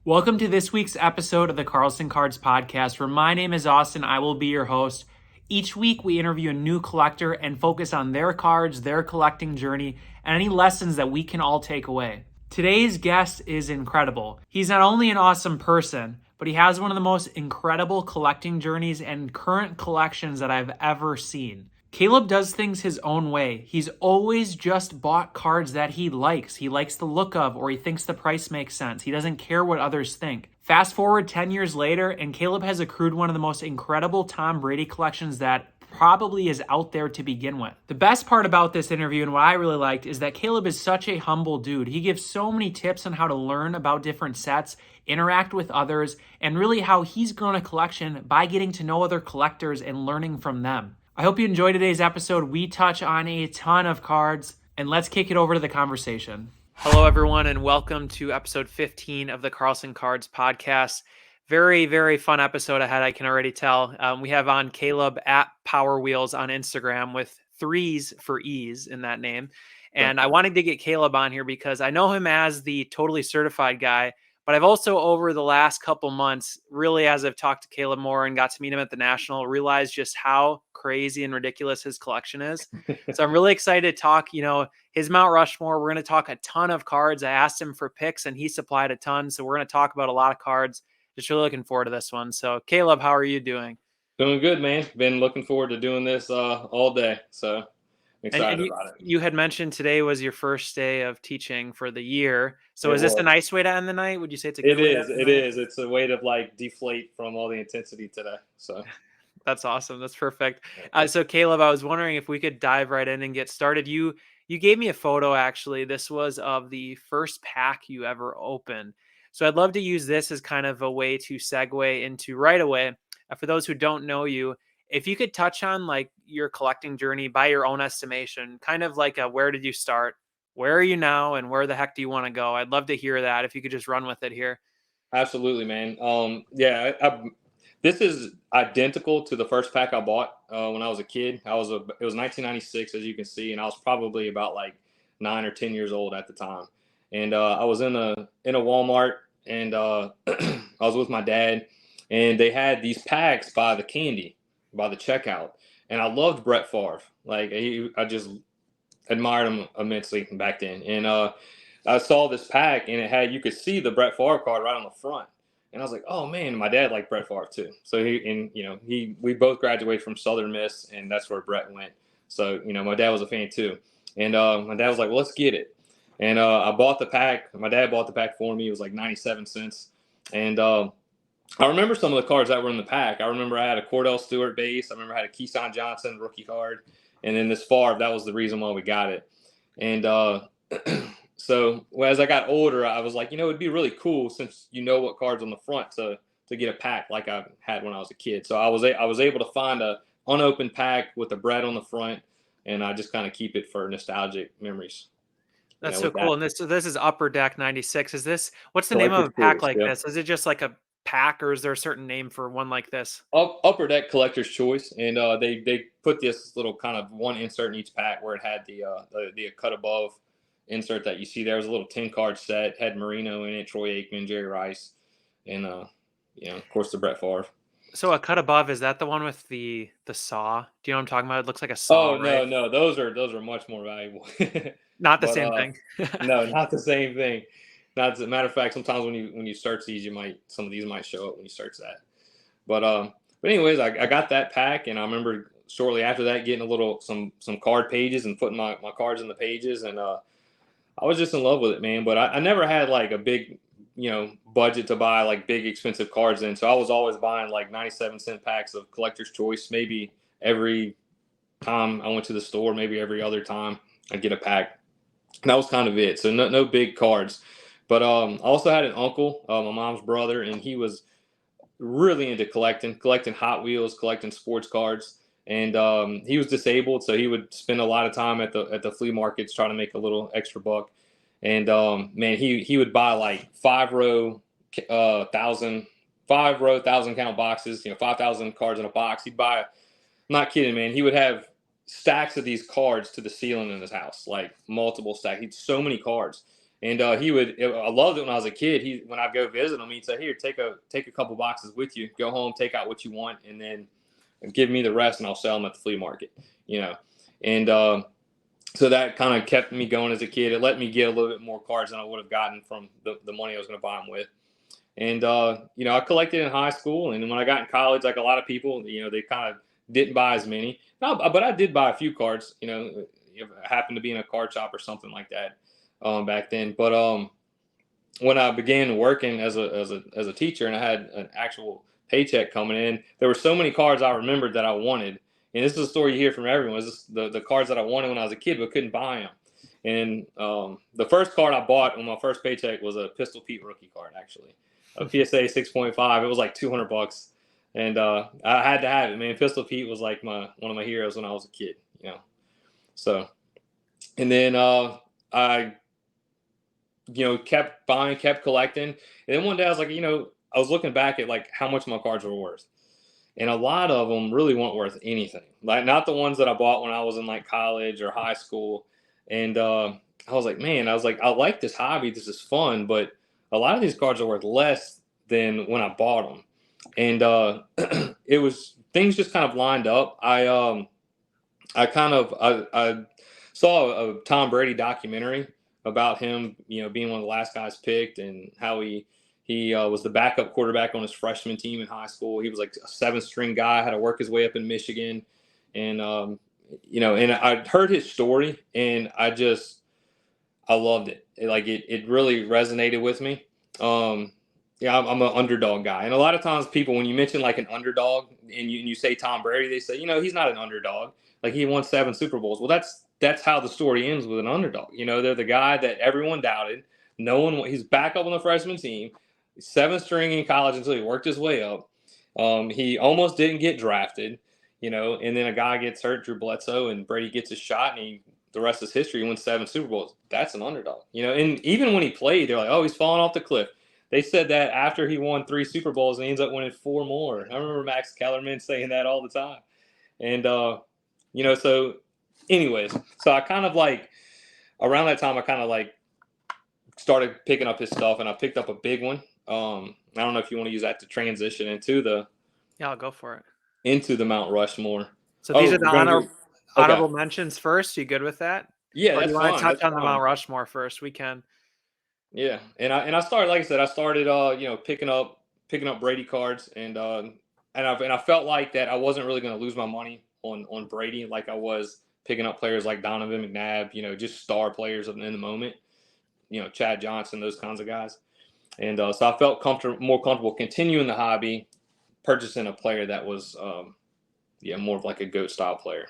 Welcome to this week's episode of the Carlson Cards Podcast, where my name is Austin. I will be your host. Each week, we interview a new collector and focus on their cards, their collecting journey, and any lessons that we can all take away. Today's guest is incredible. He's not only an awesome person, but he has one of the most incredible collecting journeys and current collections that I've ever seen. Caleb does things his own way. He's always just bought cards that he likes the look of, or he thinks the price makes sense. He doesn't care what others think. Fast forward 10 years later, and Caleb has accrued one of the most incredible Tom Brady collections that probably is out there to begin with. The best part about this interview and what I really liked is that Caleb is such a humble dude. He gives so many tips on how to learn about different sets, interact with others, and really how he's grown a collection by getting to know other collectors and learning from them. I hope you enjoyed today's episode. We touch on a ton of cards, and let's kick it over to the conversation. Hello, everyone, and welcome to episode 15 of the Carlson Cards Podcast. Very, very fun episode ahead, I can already tell. We have on Caleb at Power Wheels on Instagram with 3s for ease in that name. And I wanted to get Caleb on here because I know him as the totally certified guy, but I've also, over the last couple months, really, as I've talked to Caleb more and got to meet him at the National, realized just how crazy and ridiculous his collection is. So I'm really excited to talk, his Mount Rushmore. We're going to talk a ton of cards. I asked him for picks and he supplied a ton. So we're going to talk about a lot of cards. Just really looking forward to this one. So Caleb, how are you doing? Doing good, man. Been looking forward to doing this all day. So I'm excited about it. You had mentioned today was your first day of teaching for the year. So It is this was. a nice way to end the night? Would you say it's a good It way to is. end the It night? is. It's a way to deflate from all the intensity today. So That's awesome. That's perfect. So Caleb, I was wondering if we could dive right in and get started. You gave me a photo, actually. This was of the first pack you ever opened. So I'd love to use this as kind of a way to segue into right away. For those who don't know you, if you could touch on like your collecting journey by your own estimation, kind of like where did you start? Where are you now? And where the heck do you want to go? I'd love to hear that if you could just run with it here. absolutely, man. This is identical to the first pack I bought when I was a kid. It was 1996, as you can see, and I was probably about like 9 or 10 years old at the time. And I was in a Walmart, and I was with my dad, and they had these packs by the checkout, and I loved Brett Favre. I just admired him immensely back then. And I saw this pack, and you could see the Brett Favre card right on the front. And I was like, oh man, my dad liked Brett Favre too. So we both graduated from Southern Miss, and that's where Brett went. So, my dad was a fan too. And my dad was like, well, let's get it. And I bought the pack. My dad bought the pack for me. It was like 97 cents. And I remember some of the cards that were in the pack. I remember I had a Cordell Stewart base. I remember I had a Keyshawn Johnson rookie card. And then this Favre, that was the reason why we got it. And so as I got older, I was like, it'd be really cool, since what cards on the front, to get a pack like I had when I was a kid. So I was able to find a unopened pack with the Brett on the front, and I just kind of keep it for nostalgic memories. That's so cool. And this is Upper Deck 96. What's the name of Collector's a pack Choice, like yeah. this? Is it just like a pack, or is there a certain name for one like this? Upper Deck Collector's Choice, and they put this little kind of one insert in each pack where it had the cut above insert that you see there. It was a little 10-card set, had Marino in it, Troy Aikman, Jerry Rice, and of course the Brett Favre. So a cut above, is that the one with the saw? Do you know what I'm talking about? It looks like a saw, Oh, right? no, those are much more valuable. Not the But same thing. no, not the same thing. Not as a matter of fact, sometimes when you search these, some of these might show up when you search that. But anyways, I got that pack, and I remember shortly after that getting some card pages and putting my cards in the pages, and I was just in love with it, man. But I never had like a big budget to buy like big expensive cards in, so I was always buying like 97-cent packs of Collector's Choice. Maybe every time I went to the store, maybe every other time I'd get a pack. And that was kind of it. So no big cards. But I also had an uncle, my mom's brother, and he was really into collecting Hot Wheels, collecting sports cards. And he was disabled, so he would spend a lot of time at the flea markets trying to make a little extra buck. And man, he would buy like 1,000 count boxes, 5,000 cards in a box. He'd buy, I'm not kidding, man. He would have stacks of these cards to the ceiling in his house, like multiple stacks. He had so many cards. And he would. I loved it when I was a kid. When I'd go visit him, he'd say, "Here, take a couple boxes with you. Go home, take out what you want, and then give me the rest, and I'll sell them at the flea market." You know, and so that kind of kept me going as a kid. It let me get a little bit more cards than I would have gotten from the money I was going to buy them with. And I collected in high school, and when I got in college, like a lot of people, they kind of didn't buy as many. No, but I did buy a few cards. If I happened to be in a card shop or something like that back then. But when I began working as a teacher, and I had an actual paycheck coming in, there were so many cards I remembered that I wanted. And this is a story you hear from everyone. This is the cards that I wanted when I was a kid, but couldn't buy them. And the first card I bought on my first paycheck was a Pistol Pete rookie card, actually. A PSA 6.5. It was like $200. And I had to have it, man. Pistol Pete was like one of my heroes when I was a kid, So, and then I kept buying, kept collecting. And then one day I was like, I was looking back at like how much my cards were worth. And a lot of them really weren't worth anything. Like not the ones that I bought when I was in like college or high school. And I was like, man, I like this hobby. This is fun. But a lot of these cards are worth less than when I bought them. And it was, things just kind of lined up. I saw a Tom Brady documentary about him, being one of the last guys picked, and how he was the backup quarterback on his freshman team in high school. He was like a 7th-string guy, had to work his way up in Michigan, and and I heard his story, and I loved it. It really resonated with me. I'm an underdog guy, and a lot of times people, when you mention like an underdog, and you say Tom Brady, they say, he's not an underdog. Like he won 7 Super Bowls. Well, that's how the story ends with an underdog. They're the guy that everyone doubted. He's back up on the freshman team, 7th string in college until he worked his way up. He almost didn't get drafted, and then a guy gets hurt, Drew Bledsoe, and Brady gets a shot, and the rest is history. He wins 7 Super Bowls. That's an underdog, and even when he played, they're like, oh, he's falling off the cliff. They said that after he won 3 Super Bowls, and he ends up winning 4 more. I remember Max Kellerman saying that all the time. And, so anyways, so I kind of like, around that time, I kind of like started picking up his stuff, and I picked up a big one. I don't know if you want to use that to transition Yeah, I'll go for it. Into the Mount Rushmore. So these are the honorable mentions first. You good with that? Yeah, or that's do you fine. want to touch on the Mount Rushmore first? We can. Yeah, and I started, like I said, picking up Brady cards, and I felt like that I wasn't really going to lose my money on Brady like I was picking up players like Donovan McNabb, just star players in the moment, Chad Johnson, those kinds of guys. And so I felt more comfortable continuing the hobby, purchasing a player that was more of like a GOAT style player.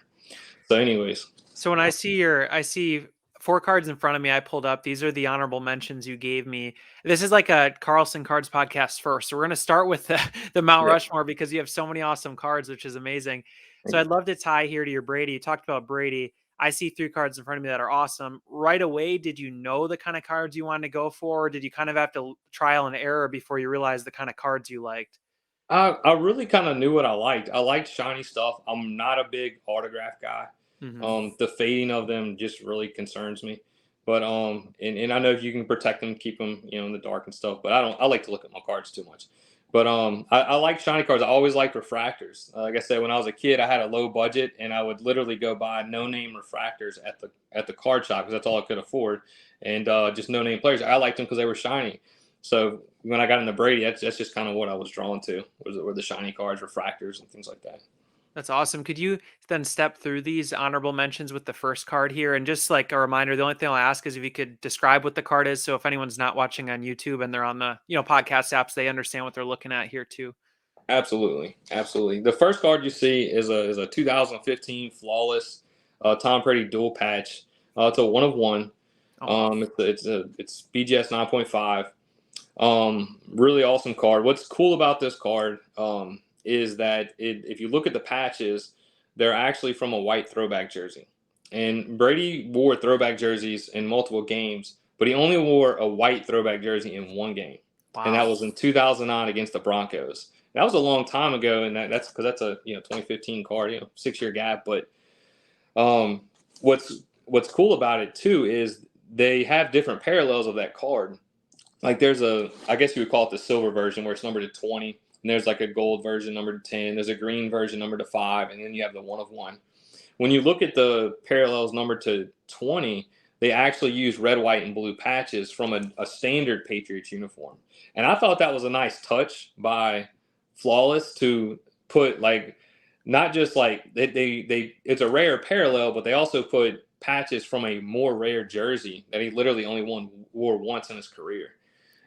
So anyways. So when I see 4 cards in front of me, I pulled up. These are the honorable mentions you gave me. This is like a Carlson Cards podcast first. So we're going to start with the Mount Rushmore because you have so many awesome cards, which is amazing. So I'd love to tie here to your Brady. You talked about Brady. I see 3 cards in front of me that are awesome. Right away, did you know the kind of cards you wanted to go for? Or did you kind of have to trial and error before you realized the kind of cards you liked? I really kind of knew what I liked. I liked shiny stuff. I'm not a big autograph guy. Mm-hmm. The fading of them just really concerns me. But and I know if you can protect them, keep them in the dark and stuff. But I like to look at my cards too much. But I like shiny cards. I always liked refractors. Like I said, when I was a kid, I had a low budget, and I would literally go buy no-name refractors at the card shop because that's all I could afford, and just no-name players. I liked them because they were shiny. So when I got into Brady, that's just kind of what I was drawn to, were the shiny cards, refractors, and things like that. That's awesome. Could you then step through these honorable mentions with the first card here? And just like a reminder, the only thing I'll ask is if you could describe what the card is. So if anyone's not watching on YouTube and they're on the podcast apps, they understand what they're looking at here too. Absolutely. The first card you see is a 2015 flawless Tom Brady dual patch. It's a 1/1. It's BGS 9.5. Really awesome card. What's cool about this card is that if you look at the patches, they're actually from a white throwback jersey. And Brady wore throwback jerseys in multiple games, but he only wore a white throwback jersey in 1 game. Wow. And that was in 2009 against the Broncos. That was a long time ago, and that's because that's a 2015 card, 6-year gap. But what's cool about it too is they have different parallels of that card. Like there's I guess you would call it the silver version where it's numbered to 20, and there's like a gold version numbered to 10. There's a green version numbered to 5, and then you have the 1 of 1. When you look at the parallels numbered to 20, they actually use red, white, and blue patches from a standard Patriots uniform. And I thought that was a nice touch by Flawless to put like not just like they it's a rare parallel, but they also put patches from a more rare jersey that he literally only wore once in his career,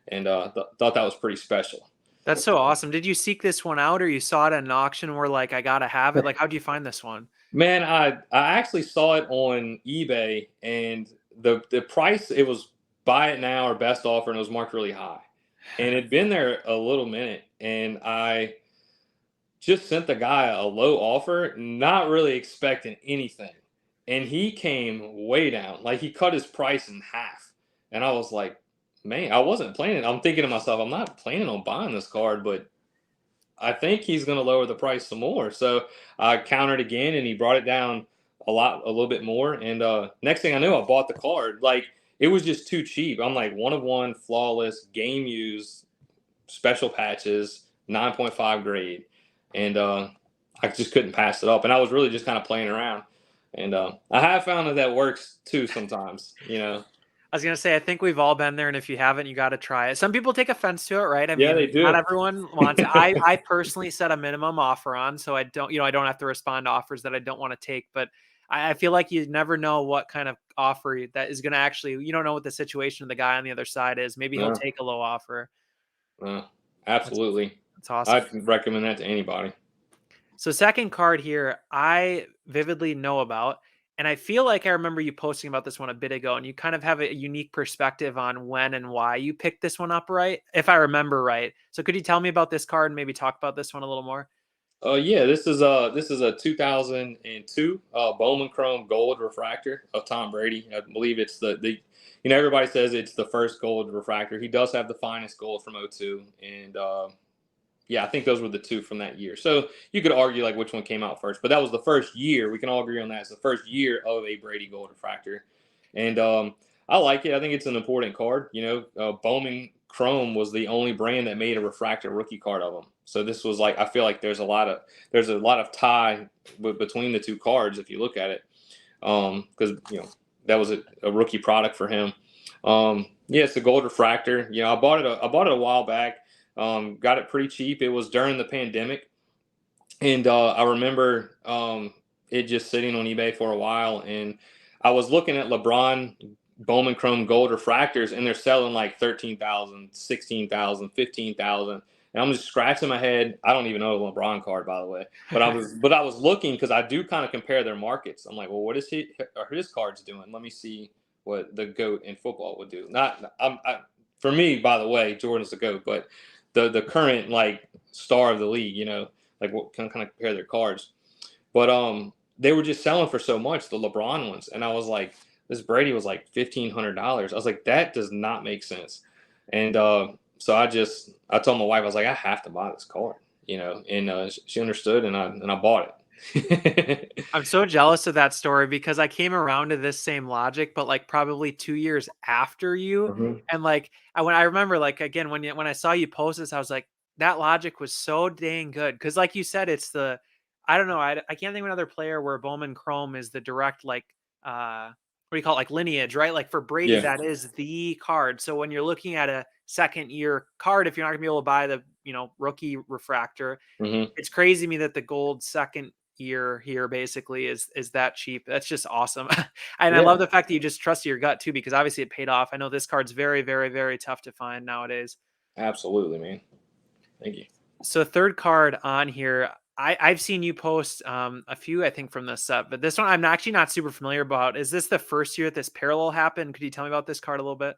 and thought that was pretty special. That's so awesome. Did you seek this one out, or you saw it at an auction where like I gotta have it? Like, how'd you find this one? Man, I actually saw it on eBay, and the price, it was buy it now or best offer, and it was marked really high, and it'd been there a little minute, and I just sent the guy a low offer, not really expecting anything, and he came way down, like he cut his price in half, and I was like, man, I wasn't planning. I'm thinking to myself, I'm not planning on buying this card, but I think he's going to lower the price some more. So I countered again, and he brought it down a little bit more. And next thing I knew, I bought the card. Like it was just too cheap. I'm like 1 of 1, flawless, game used, special patches, 9.5 grade, and I just couldn't pass it up. And I was really just kind of playing around. And I have found that works too sometimes. I was gonna say, I think we've all been there, and if you haven't, you got to try it. Some people take offense to it, right? I Yeah, mean, they do. not everyone wants it. I personally set a minimum offer on, so I don't have to respond to offers that I don't want to take. But I feel like you never know what kind of offer that is going to actually. You don't know what the situation of the guy on the other side is. Maybe he'll take a low offer. Absolutely. That's awesome. I'd recommend that to anybody. So second card here, I vividly know about. And I feel like I remember you posting about this one a bit ago, and you kind of have a unique perspective on when and why you picked this one up, right? If I remember right. So could you tell me about this card and maybe talk about this one a little more? Yeah, this is a 2002 Bowman Chrome Gold refractor of Tom Brady. I believe it's the everybody says it's the first gold refractor. He does have the finest gold from '02, and yeah, I think those were the two from that year. So you could argue like which one came out first, but that was the first year. We can all agree on that. It's the first year of a Brady Gold refractor, and I like it. I think it's an important card. Bowman Chrome was the only brand that made a refractor rookie card of them. So this was like, I feel like there's a lot of tie between the two cards if you look at it, because that was a rookie product for him. Yeah, it's a gold refractor. I bought it a while back. Got it pretty cheap. It was during the pandemic, and I remember it just sitting on eBay for a while, and I was looking at LeBron Bowman Chrome Gold refractors, and they're selling like 13,000, 16,000, 15,000, and I'm just scratching my head. I don't even know a LeBron card, by the way, but I was looking because I do kind of compare their markets. I'm like, well, what is his cards doing? Let me see what the GOAT in football would do. For me, by the way, Jordan's the GOAT, but the current like star of the league, like what kind of compare their cards. But they were just selling for so much, the LeBron ones, and I was like, this Brady was like $1,500. I was like, that does not make sense. And so I told my wife, I was like, I have to buy this card, and she understood, and I bought it. I'm so jealous of that story because I came around to this same logic, but like probably 2 years after you. Mm-hmm. And like I remember like again when I saw you post this, I was like, that logic was so dang good. Because like you said, it's I don't know, I can't think of another player where Bowman Chrome is the direct like what do you call it, like lineage, right? Like for Brady, Yeah. that is the card. So when you're looking at a second year card, if you're not gonna be able to buy the rookie refractor, Mm-hmm. it's crazy to me that the gold second year here basically is that cheap. That's just awesome. And I love the fact that you just trust your gut too, because obviously it paid off. I know this card's very, very, very tough to find nowadays. Absolutely, man. Thank you. So third card on here, I've seen you post a few, I think, from this set, but this one I'm actually not super familiar about. Is this the first year that this parallel happened? Could you tell me about this card a little bit?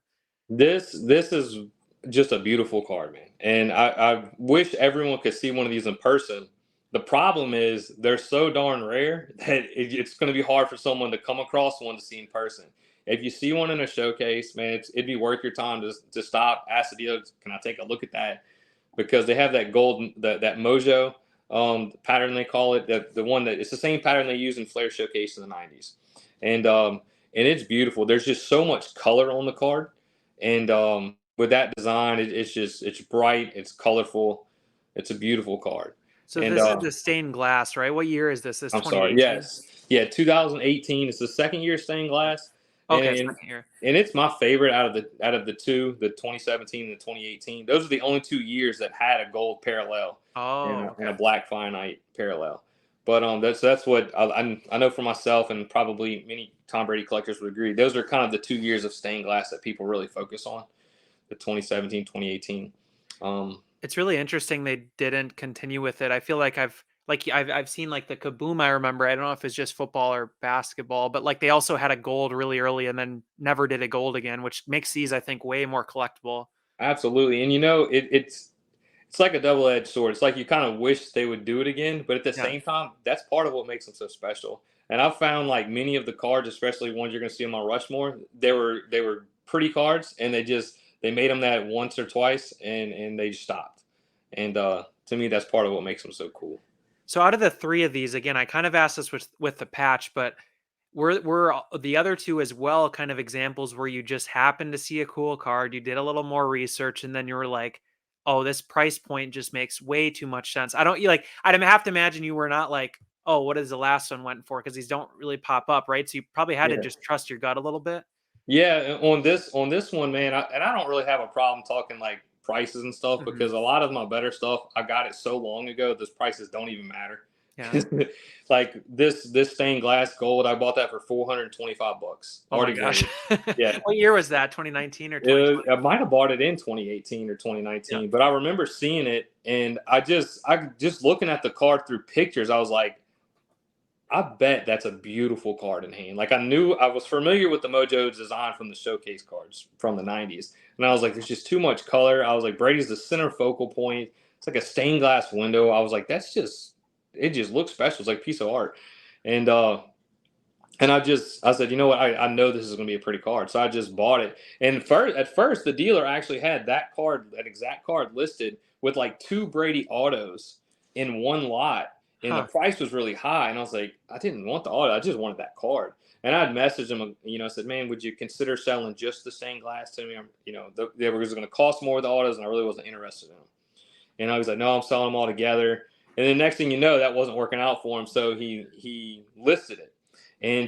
This is just a beautiful card, man. And I wish everyone could see one of these in person. The problem is they're so darn rare that it's going to be hard for someone to come across one to see in person. If you see one in a showcase, man, it'd be worth your time to stop, ask the dealer, can I take a look at that? Because they have that gold, that mojo pattern they call it, the one that it's the same pattern they use in Flair Showcase in the 90s. And and it's beautiful. There's just so much color on the card, and with that design, it's bright, it's colorful, it's a beautiful card. So And this is the stained glass, right? What year is this? This I'm sorry, 2018? yes, yeah, 2018. It's the second year stained glass, and Okay, and, second year. and it's my favorite out of the two, the 2017 and the 2018. Those are the only 2 years that had a gold parallel and Oh, a okay. black finite parallel. But that's what I know for myself, and probably many Tom Brady collectors would agree. Those are kind of the 2 years of stained glass that people really focus on, the 2017, 2018. It's really interesting they didn't continue with it. I feel like I've seen like the Kaboom. I remember. I don't know if it's just football or basketball, but like they also had a gold really early and then never did a gold again, which makes these I think way more collectible. Absolutely, and it's like a double-edged sword. It's like you kind of wish they would do it again, but at the Yeah. same time, that's part of what makes them so special. And I've found like many of the cards, especially ones you're going to see on my Rushmore, they were pretty cards, and they made them that once or twice, and they stopped. And to me, that's part of what makes them so cool. So out of the three of these, again, I kind of asked this with the patch, but were the other two as well kind of examples where you just happened to see a cool card, you did a little more research, and then you were like, "Oh, this price point just makes way too much sense." I don't you like I'd have to imagine you were not like, "Oh, what is the last one went for?" Because these don't really pop up, right? So you probably had to Yeah. just trust your gut a little bit. Yeah, and on this one, man, I don't really have a problem talking like prices and stuff, Mhm. because a lot of my better stuff I got it so long ago, those prices don't even matter. Yeah. Like this stained glass gold, I bought that for $425, Oh my already gosh. graded. Yeah, What year was that? 2019 or 2020? I might have bought it in 2018 or Yeah. 2019, but I remember seeing it, and I just looking at the card through pictures, I was like, I bet that's a beautiful card in hand. Like I was familiar with the Mojo design from the showcase cards from the 90s. And I was like, there's just too much color. I was like, Brady's the center focal point. It's like a stained glass window. I was like, it just looks special. It's like a piece of art. And I said, you know what? I know this is gonna be a pretty card. So I just bought it. And at first the dealer actually had that exact card listed with like two Brady autos in one lot. And the Huh. price was really high. And I was like, I didn't want the auto, I just wanted that card. And I'd messaged him, I said, man, would you consider selling just the stained glass to me? They were going to cost more with the autos, and I really wasn't interested in them. And I was like, no, I'm selling them all together. And then next thing you know, that wasn't working out for him. So he listed it. And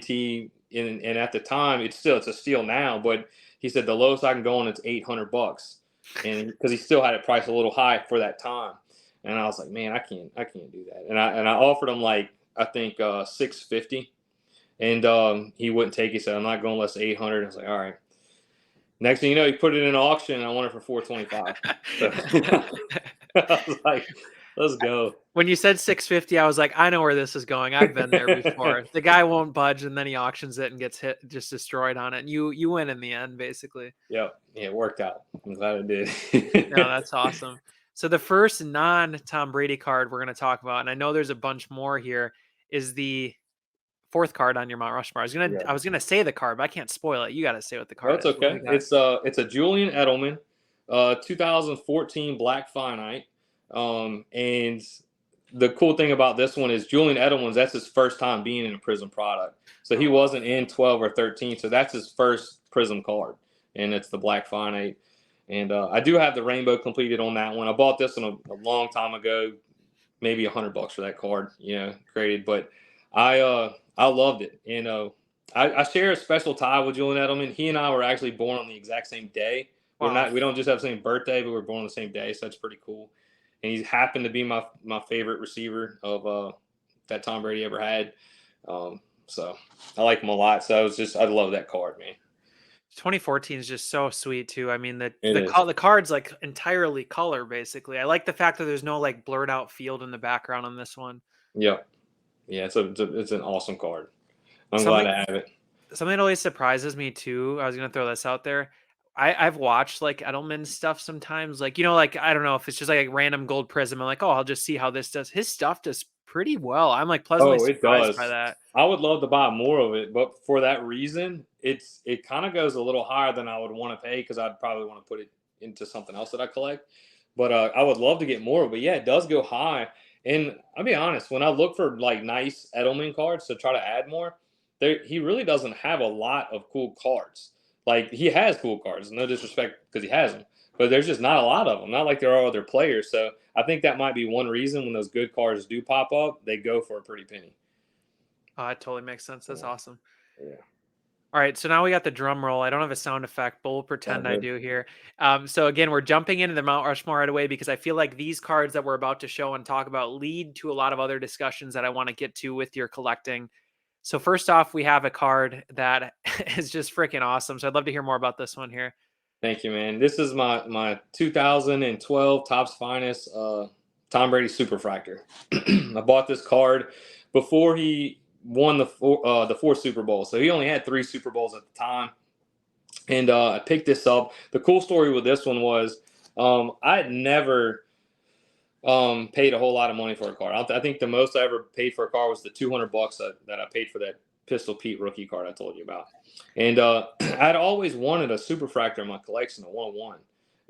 at the time, it's a steal now, but he said the lowest I can go on it's $800, and because he still had it priced a little high for that time. And I was like, man, I can't do that. And I offered him like I think 650, and he wouldn't take it. He said, I'm not going less than 800. I was like, all right. Next thing you know, he put it in auction, and I won it for 425. So I was like, let's go. When you said 650, I was like, I know where this is going. I've been there before. The guy won't budge, and then he auctions it and gets hit, just destroyed on it. And you win in the end, basically. Yep. Yeah, it worked out. I'm glad it No, did. that's awesome. So the first non-Tom Brady card we're going to talk about, and I know there's a bunch more here, is the fourth card on your Mount Rushmore. Yeah. I was gonna say the card, but I can't spoil it. You got to say what the No, card it's is. What do we okay. got? It's a Julian Edelman, 2014 Black Finite. And the cool thing about this one is Julian Edelman's, that's his first time being in a Prism product. So he Oh, wow. wasn't in 12 or 13. So that's his first Prism card, and it's the Black Finite. And I do have the rainbow completed on that one. I bought this one a long time ago, maybe $100 for that card, graded. But I loved it. I share a special tie with Julian Edelman. He and I were actually born on the exact same day. Wow. We don't just have the same birthday, but we're born on the same day, so that's pretty cool. And he happened to be my favorite receiver of that Tom Brady ever had. So I like him a lot. So I love that card, man. 2014 is just so sweet too. I mean, It is. the card's like entirely color basically. I like the fact that there's no like blurred out field in the background on this one. Yep. Yeah, it's an awesome card. I'm glad Something to have it. something that always surprises me too. I was gonna throw this out there. I've watched like Edelman stuff sometimes. Like, like I don't know if it's just like a random gold prism. I'm like, oh, I'll just see how this does. His stuff does pretty well. I'm like pleasantly Oh, it surprised by does. that. I would love to buy more of it, but for that reason, it kind of goes a little higher than I would want to pay, because I'd probably want to put it into something else that I collect. But I would love to get more. But yeah, it does go high. And I'll be honest, when I look for like nice Edelman cards to try to add more, he really doesn't have a lot of cool cards. Like, he has cool cards, no disrespect because he has them, but there's just not a lot of them. Not like there are other players. So I think that might be one reason when those good cards do pop up, they go for a pretty penny. Oh, that totally makes sense. That's awesome. Yeah. All right, so now we got the drum roll. I don't have a sound effect, but we'll pretend I Good. do here. So again, we're jumping into the Mount Rushmore right away because I feel like these cards that we're about to show and talk about lead to a lot of other discussions that I want to get to with your collecting. So first off, we have a card that is just freaking awesome. So I'd love to hear more about this one here. Thank you, man. This is my 2012 Topps Finest Tom Brady Superfractor. I bought this card before he won the four Super Bowls. So he only had 3 Super Bowls at the time. And I picked this up. The cool story with this one was I had never paid a whole lot of money for a card. I think the most I ever paid for a card was the $200 that I paid for that Pistol Pete rookie card I told you about. And I'd always wanted a Superfractor in my collection, a 101.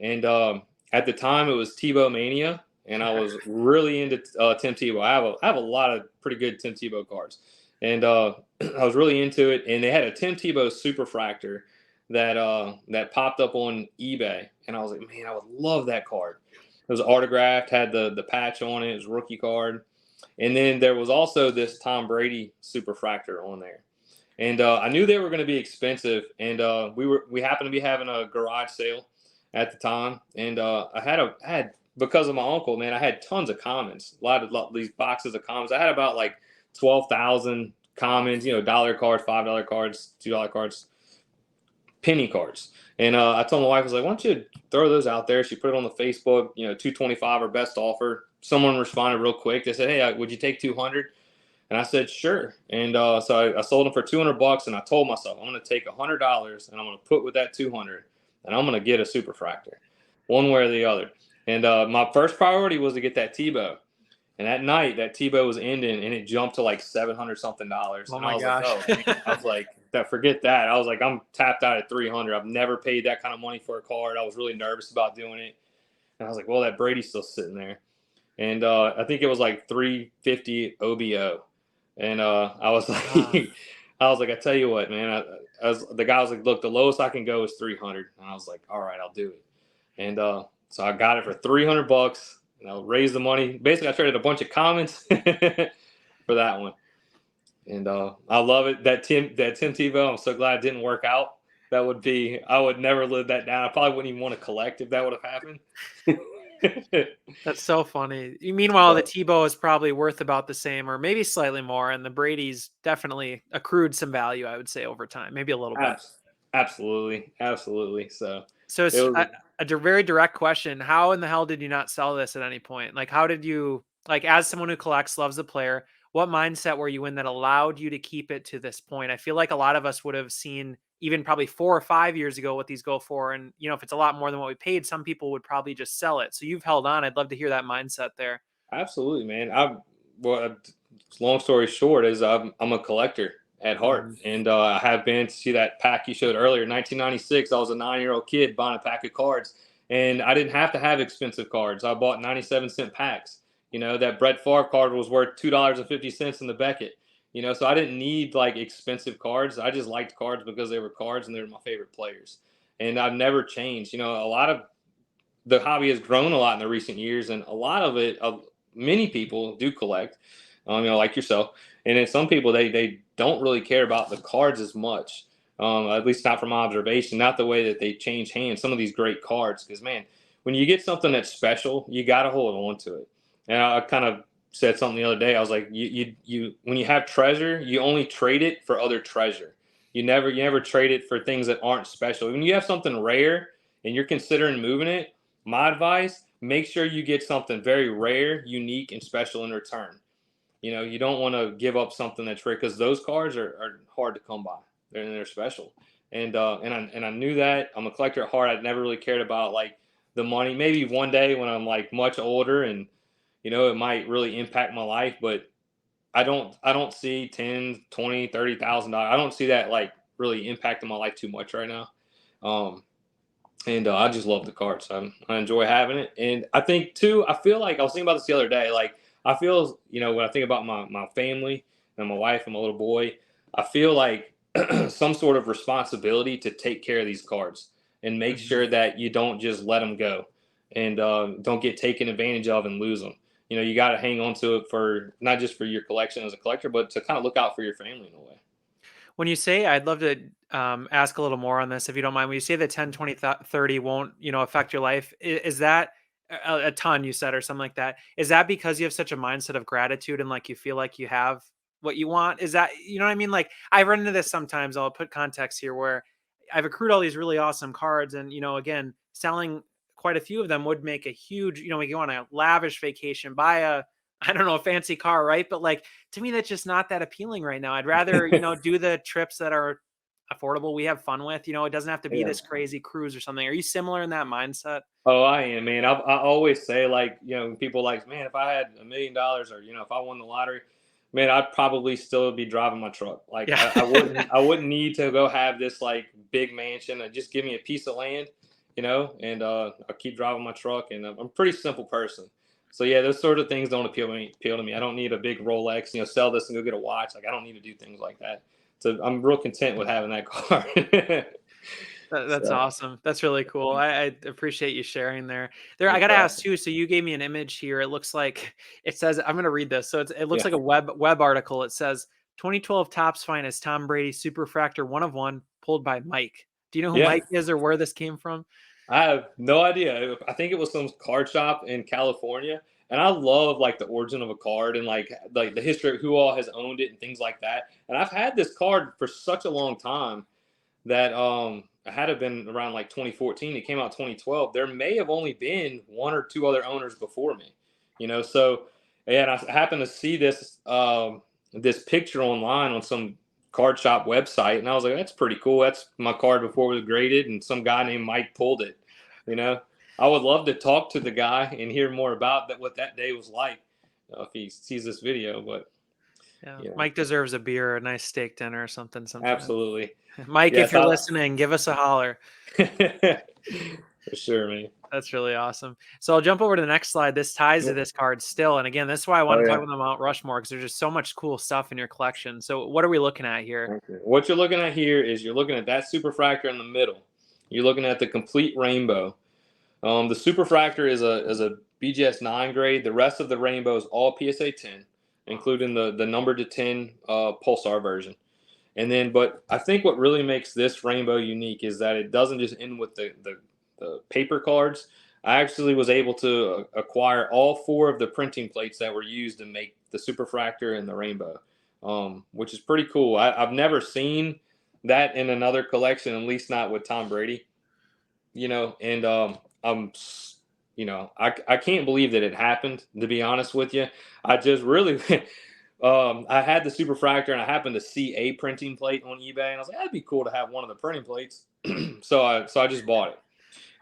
And at the time, it was Tebow Mania, and I was really into Tim Tebow. I have a lot of pretty good Tim Tebow cards, and I was really into it. And they had a Tim Tebow Superfractor that popped up on eBay, and I was like, man, I would love that card. It was autographed, had the patch on it. It was a rookie card. And then there was also this Tom Brady Superfractor on there. And I knew they were going to be expensive. And we happened to be having a garage sale at the time. And I had because of my uncle, man, I had tons of commons, a lot of these boxes of commons. I had about like 12,000 commons, dollar cards, $5 cards, $2 cards, penny cards. And I told my wife, I was like, why don't you throw those out there? She put it on the Facebook, $225 or best offer. Someone responded real quick. They said, hey, would you take 200? And I said, sure. And so I sold them for $200. And I told myself, I'm going to take $100 and I'm going to put with that 200 and I'm going to get a Superfractor one way or the other. And my first priority was to get that Tebow. And that night, that Tebow was ending, and it jumped to like $700 something. Oh And my I was gosh. like, oh, I was like, forget that. I was like, I'm tapped out at 300. I've never paid that kind of money for a card. I was really nervous about doing it. And I was like, well, that Brady's still sitting there. And I think it was like 350 OBO. And I was like, I tell you what, man. The guy was like, look, the lowest I can go is 300. And I was like, all right, I'll do it. And so I got it for $300. And I'll raise the money. Basically, I traded a bunch of comments for that one. And I love it. That Tim Tebow, I'm so glad it didn't work out. I would never live that down. I probably wouldn't even want to collect if that would have happened. That's so funny. Meanwhile, the Tebow is probably worth about the same or maybe slightly more. And the Brady's definitely accrued some value, I would say, over time, maybe a little bit. Absolutely. So it's a very direct question. How in the hell did you not sell this at any point? Like, how did you, like, as someone who collects, loves the player, what mindset were you in that allowed you to keep it to this point? I feel like a lot of us would have seen even probably 4 or 5 years ago what these go for. And, if it's a lot more than what we paid, some people would probably just sell it. So you've held on. I'd love to hear that mindset there. Absolutely, man. Long story short is I'm a collector at heart. And I have been to see that pack you showed earlier. 1996, I was a 9-year-old kid buying a pack of cards. And I didn't have to have expensive cards. I bought 97-cent packs. That Brett Favre card was worth $2.50 in the Beckett. So I didn't need like expensive cards. I just liked cards because they were cards and they were my favorite players. And I've never changed. A lot of the hobby has grown a lot in the recent years, and a lot of it, many people do collect, like yourself. And then some people, they don't really care about the cards as much, at least not from my observation, not the way that they change hands. Some of these great cards, because man, when you get something that's special, you got to hold on to it. And I kind of said something the other day. I was like, you when you have treasure, you only trade it for other treasure. You never trade it for things that aren't special. When you have something rare and you're considering moving it, my advice, make sure you get something very rare, unique, and special in return. You don't want to give up something that's rare because those cards are hard to come by. They're special. And I knew that. I'm a collector at heart. I'd never really cared about like the money. Maybe one day when I'm like much older and it might really impact my life, but I don't see 10, 20, $30,000. I don't see that like really impacting my life too much right now. And I just love the cards. I enjoy having it. And I think too, I feel like I was thinking about this the other day. Like I feel, when I think about my family and my wife and my little boy, I feel like some sort of responsibility to take care of these cards and make Mhm. sure that you don't just let them go and don't get taken advantage of and lose them. You know, you got to hang on to it for not just for your collection as a collector, but to kind of look out for your family in a way. When you say, I'd love to ask a little more on this, if you don't mind. When you say that 10, 20, 30 won't, affect your life, is that a ton you said or something like that? Is that because you have such a mindset of gratitude and like you feel like you have what you want? Is that, you know what I mean? Like I run into this sometimes. I'll put context here where I've accrued all these really awesome cards. And, again, selling quite a few of them would make a huge, we go on a lavish vacation, buy I don't know, a fancy car, right? But like, to me, that's just not that appealing right now. I'd rather, do the trips that are affordable, we have fun with. It doesn't have to be Yeah. this crazy cruise or something. Are you similar in that mindset? Oh, I am, man. I always say, like, people like, man, if I had $1 million or, if I won the lottery, man, I'd probably still be driving my truck. Like, Yeah. I wouldn't need to go have this like big mansion. Just give me a piece of land, and I'll keep driving my truck. And I'm a pretty simple person. So yeah, those sort of things don't appeal to me. I don't need a big Rolex, sell this and go get a watch. Like, I don't need to do things like that. So I'm real content with having that car. That's So, awesome. That's really cool. I appreciate you sharing there. I no got to ask problem. too. So you gave me an image here. It looks like it says, I'm going to read this. So it looks Yeah. like a web article. It says 2012 Topps finest Tom Brady Superfractor 1 of 1 pulled by Mike. Do you know who Yeah. Mike is or where this came from? I have no idea. I think it was some card shop in California, and I love like the origin of a card and like the history of who all has owned it and things like that. And I've had this card for such a long time that it had to have been around like 2014. It came out 2012. There may have only been one or two other owners before me, So, and I happened to see this picture online on some card shop website, and I was like, that's pretty cool. That's my card before it was graded, and some guy named Mike pulled it. You know, I would love to talk to the guy and hear more about what that day was like if he sees this video. But Yeah. yeah, Mike deserves a beer, a nice steak dinner or something sometime. absolutely. Mike, if Yes, you're listening, give us a holler. for sure, man. That's really awesome. So I'll jump over to the next slide. This ties to Yeah. this card still. And again, this is why I Oh want to talk yeah. about the Mount Rushmore because there's just so much cool stuff in your collection. So what are we looking at here? Okay. What you're looking at here is you're looking at that superfractor in the middle. You're looking at the complete rainbow. The superfractor is a BGS 9 grade. The rest of the rainbow is all PSA 10, including the number to 10 pulsar version. And then, but I think what really makes this rainbow unique is that it doesn't just end with the paper cards. I actually was able to acquire all 4 of the printing plates that were used to make the superfractor and the rainbow, which is pretty cool. I've never seen that in another collection, at least not with Tom Brady. And I'm, I can't believe that it happened. To be honest with you, I just really. I had the superfractor and I happened to see a printing plate on eBay and I was like, that'd be cool to have one of the printing plates. So I just bought it.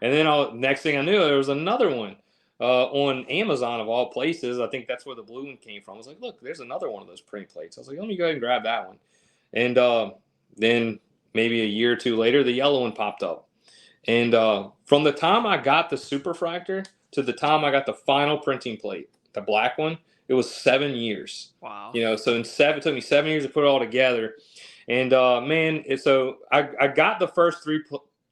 And then next thing I knew, there was another one on Amazon of all places. I think that's where the blue one came from. I was like, look, there's another one of those print plates. I was like, let me go ahead and grab that one. And then maybe a year or two later, the yellow one popped up. And from the time I got the superfractor to the time I got the final printing plate, the black one, it was 7 years. Wow. So it took me 7 years to put it all together. And man, so I got the first 3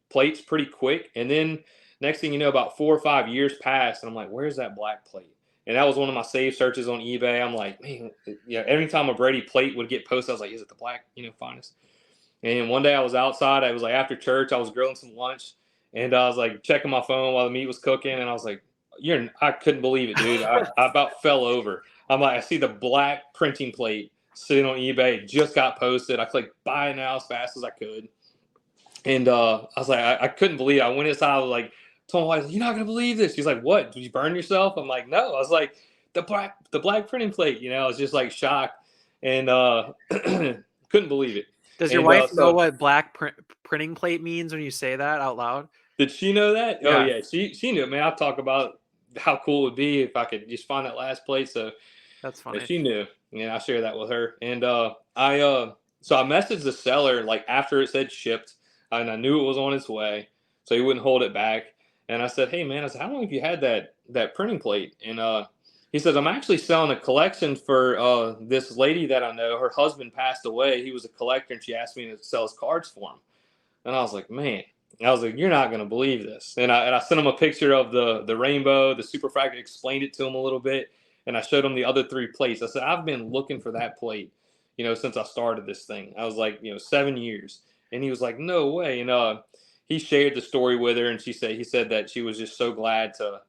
plates pretty quick. And then next thing you know, about 4 or 5 years passed. And I'm like, where's that black plate? And that was one of my save searches on eBay. I'm like, man, every time a Brady plate would get posted, I was like, is it the black, finest? And one day I was outside. I was like, after church, I was grilling some lunch. And I was like checking my phone while the meat was cooking. And I was like, I couldn't believe it, dude. I about fell over. I'm like, I see the black printing plate sitting on eBay. It just got posted. I clicked buy now as fast as I could. And I was like, I couldn't believe it. I went inside. I was like, told my wife, you're not going to believe this. She's like, what? Did you burn yourself? I'm like, no. I was like, the black printing plate. I was just like shocked and couldn't believe it. Does your And wife know what black printing plate means when you say that out loud? did she know that? Yeah. Oh yeah, she knew it, man. I talk about how cool it would be if I could just find that last plate. So That's funny. she knew. I share that with her. And so I messaged the seller like after it said shipped, and I knew it was on its way, so he wouldn't hold it back. And I said, hey man, how long have you had that printing plate? And He says, I'm actually selling a collection for this lady that I know. Her husband passed away. He was a collector, and she asked me to sell his cards for him. And I was like, man, I was like, you're not going to believe this. And I sent him a picture of the rainbow, the superfractor, explained it to him a little bit. And I showed him the other 3 plates. I said, I've been looking for that plate, since I started this thing. I was like, 7 years. And he was like, no way. And he shared the story with her, and he said that she was just so glad to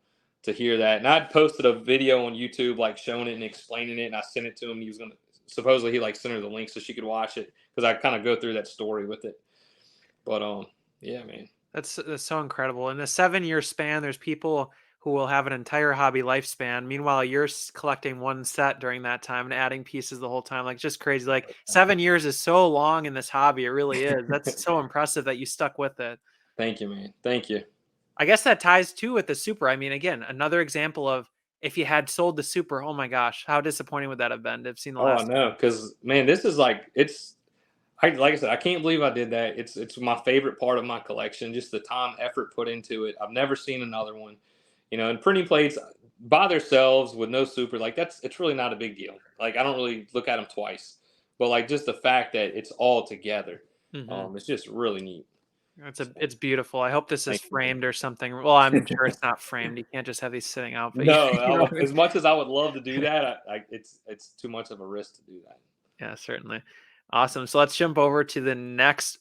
hear that. And I'd posted a video on YouTube, like showing it and explaining it. And I sent it to him. He was going to, supposedly he like sent her the link so she could watch it, because I kind of go through that story with it. But yeah, man. That's so incredible. In a 7-year span, there's people who will have an entire hobby lifespan. Meanwhile, you're collecting one set during that time and adding pieces the whole time. Like, just crazy. Like, 7 years is so long in this hobby. It really is. That's so impressive that you stuck with it. Thank you, man. Thank you. I guess that ties too with the Super. I mean, again, another example of if you had sold the Super, oh my gosh, how disappointing would that have been to have seen the Oh, I last one? know, because man, this is like like I said, I can't believe I did that. It's my favorite part of my collection, just the time, effort put into it. I've never seen another one, and printing plates by themselves with no super, like it's really not a big deal. Like I don't really look at them twice, but like just the fact that it's all together, Mm-hmm. it's just really neat. So, It's beautiful. I hope this is thank you, man. framed or something. Well, I'm sure it's not framed. You can't just have these sitting out, but No, you know what I as much as I would love to do that, it's too much of a risk to do that. Yeah, certainly. Awesome. So let's jump over to the next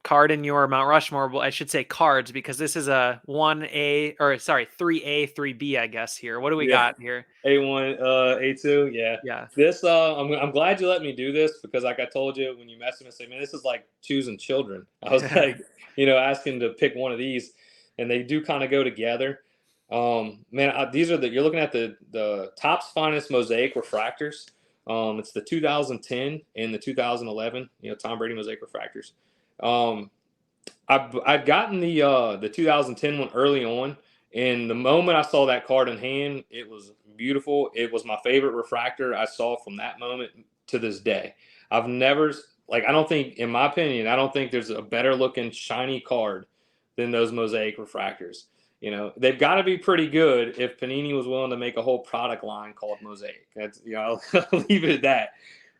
card in your Mount Rushmore. Well, I should say cards because this is a 1A or sorry, 3A, 3B, I guess here. What do we Yeah. got here? A1, A2, yeah. Yeah. This I'm glad you let me do this, because like I told you when you messaged me, say, man, this is like choosing children. I was like, asking to pick one of these, and they do kind of go together. Man, these are you're looking at the Topps Finest Mosaic refractors. It's the 2010 and the 2011, Tom Brady Mosaic refractors. Um, I'd gotten the 2010 one early on, and the moment I saw that card in hand, it was beautiful. It was my favorite refractor I saw from that moment to this day. I've never I don't think, in my opinion, I don't think there's a better looking shiny card than those Mosaic refractors. They've got to be pretty good if Panini was willing to make a whole product line called Mosaic. That's I'll leave it at that.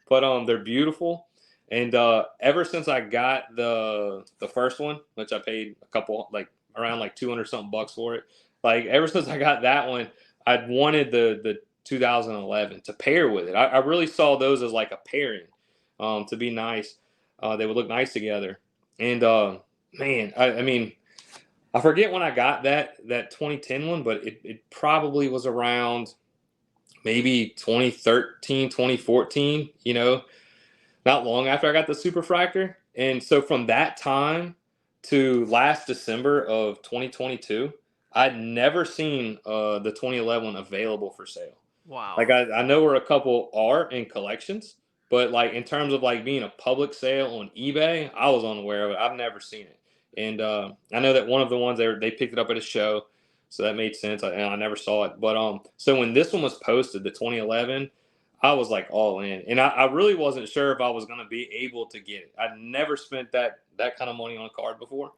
But they're beautiful. And ever since I got the first one, which I paid a couple, like around like 200 something bucks for it, like ever since I got that one, I'd wanted the 2011 to pair with it. I really saw those as like a pairing, to be nice. They would look nice together. And man, I mean, I forget when I got that 2010 one, but it probably was around maybe 2013, 2014, not long after I got the superfractor. And so from that time to last December of 2022, I'd never seen the 2011 available for sale. Like Wow. I know where a couple are in collections, but like in terms of like being a public sale on eBay, I was unaware of it. I've never seen it. And I know that one of the ones they picked it up at a show, so that made sense. I never saw it, but so when this one was posted, the 2011, I was like all in, and I really wasn't sure if I was going to be able to get it. I'd never spent that kind of money on a card before,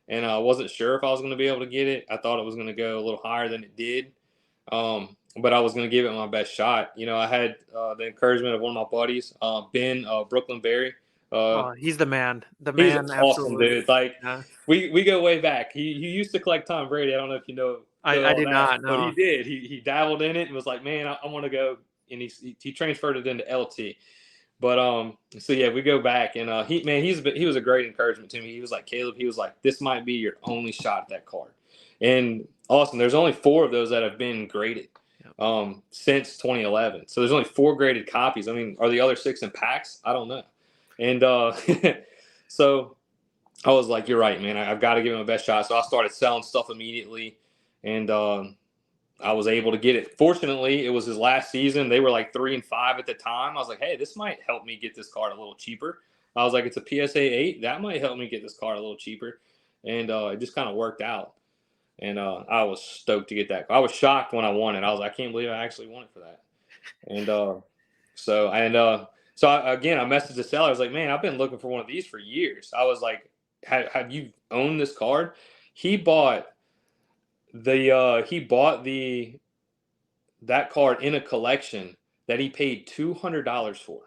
and I wasn't sure if I was going to be able to get it. I thought it was going to go a little higher than it did, but I was going to give it my best shot. I had the encouragement of one of my buddies, Ben Brooklyn Berry. Oh, he's the man. The He's man, awesome, absolutely. dude. Like Yeah. we go way back. He used to collect Tom Brady. I don't know if you know I all did that, not but he know. did. He dabbled in it and was like, man, I want to go. And he transferred it into LT. But so yeah, we go back, and he was a great encouragement to me. He was like, Caleb, he was like, this might be your only shot at that card. And awesome, there's only 4 of those that have been graded since 2011. So there's only 4 graded copies. I mean, are the other 6 in packs? I don't know. And so I was like, you're right, man. I've got to give him a best shot. So I started selling stuff immediately, and I was able to get it. Fortunately, it was his last season. They were like 3-5 at the time. I was like, hey, this might help me get this card a little cheaper. I was like, it's a PSA 8. That might help me get this card a little cheaper. And it just kind of worked out. And I was stoked to get that. I was shocked when I won it. I was like, I can't believe I actually won it for that. And again, I messaged the seller. I was like, man, I've been looking for one of these for years. I was like, have you owned this card? He bought the that card in a collection that he paid $200 for.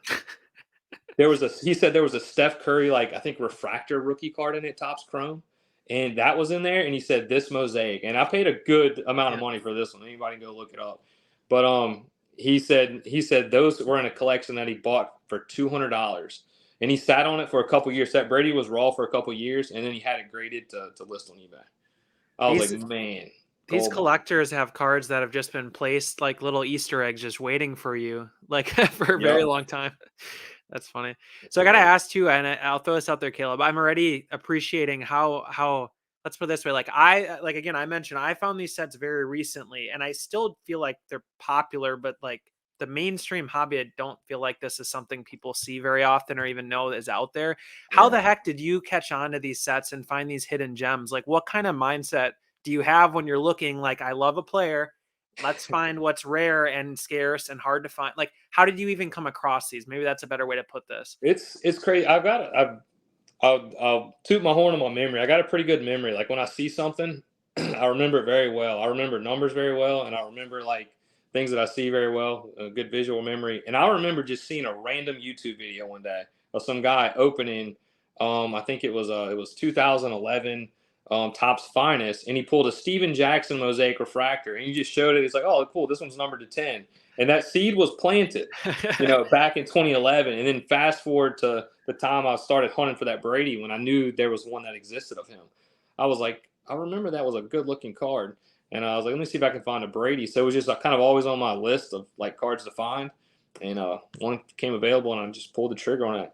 He said there was a Steph Curry, like I think refractor rookie card in it, Topps Chrome, and that was in there. And he said this mosaic, and I paid a good amount of money for this one. Anybody can go look it up. But he said those were in a collection that he bought for $200, and he sat on it for a couple years. That Brady was raw for a couple years, and then he had it graded to list on eBay. I was like, man. These collectors have cards that have just been placed like little Easter eggs just waiting for you, like for a very long time. That's funny. So I got to ask you, and I'll throw this out there, Caleb. I'm already appreciating how let's put it this way. Like again, I mentioned, I found these sets very recently and I still feel like they're popular, but like the mainstream hobby, I don't feel like this is something people see very often or even know is out there. How the heck did you catch on to these sets and find these hidden gems? Like what kind of mindset do you have when you're looking like, I love a player, let's find what's rare and scarce and hard to find? Like, how did you even come across these? Maybe that's a better way to put this. It's crazy. I'll toot my horn on my memory. I got a pretty good memory. Like when I see something, I remember it very well. I remember numbers very well, and I remember like things that I see very well. A good visual memory. And I remember just seeing a random YouTube video one day of some guy opening. I think it was 2011. Topps Finest, and he pulled a Steven Jackson mosaic refractor, and he just showed it. He's like, "Oh, cool! This one's numbered to 10," and that seed was planted, back in 2011. And then fast forward to the time I started hunting for that Brady, when I knew there was one that existed of him. I was like, I remember that was a good-looking card, and I was like, let me see if I can find a Brady. So it was just kind of always on my list of like cards to find, and one came available, and I just pulled the trigger on it,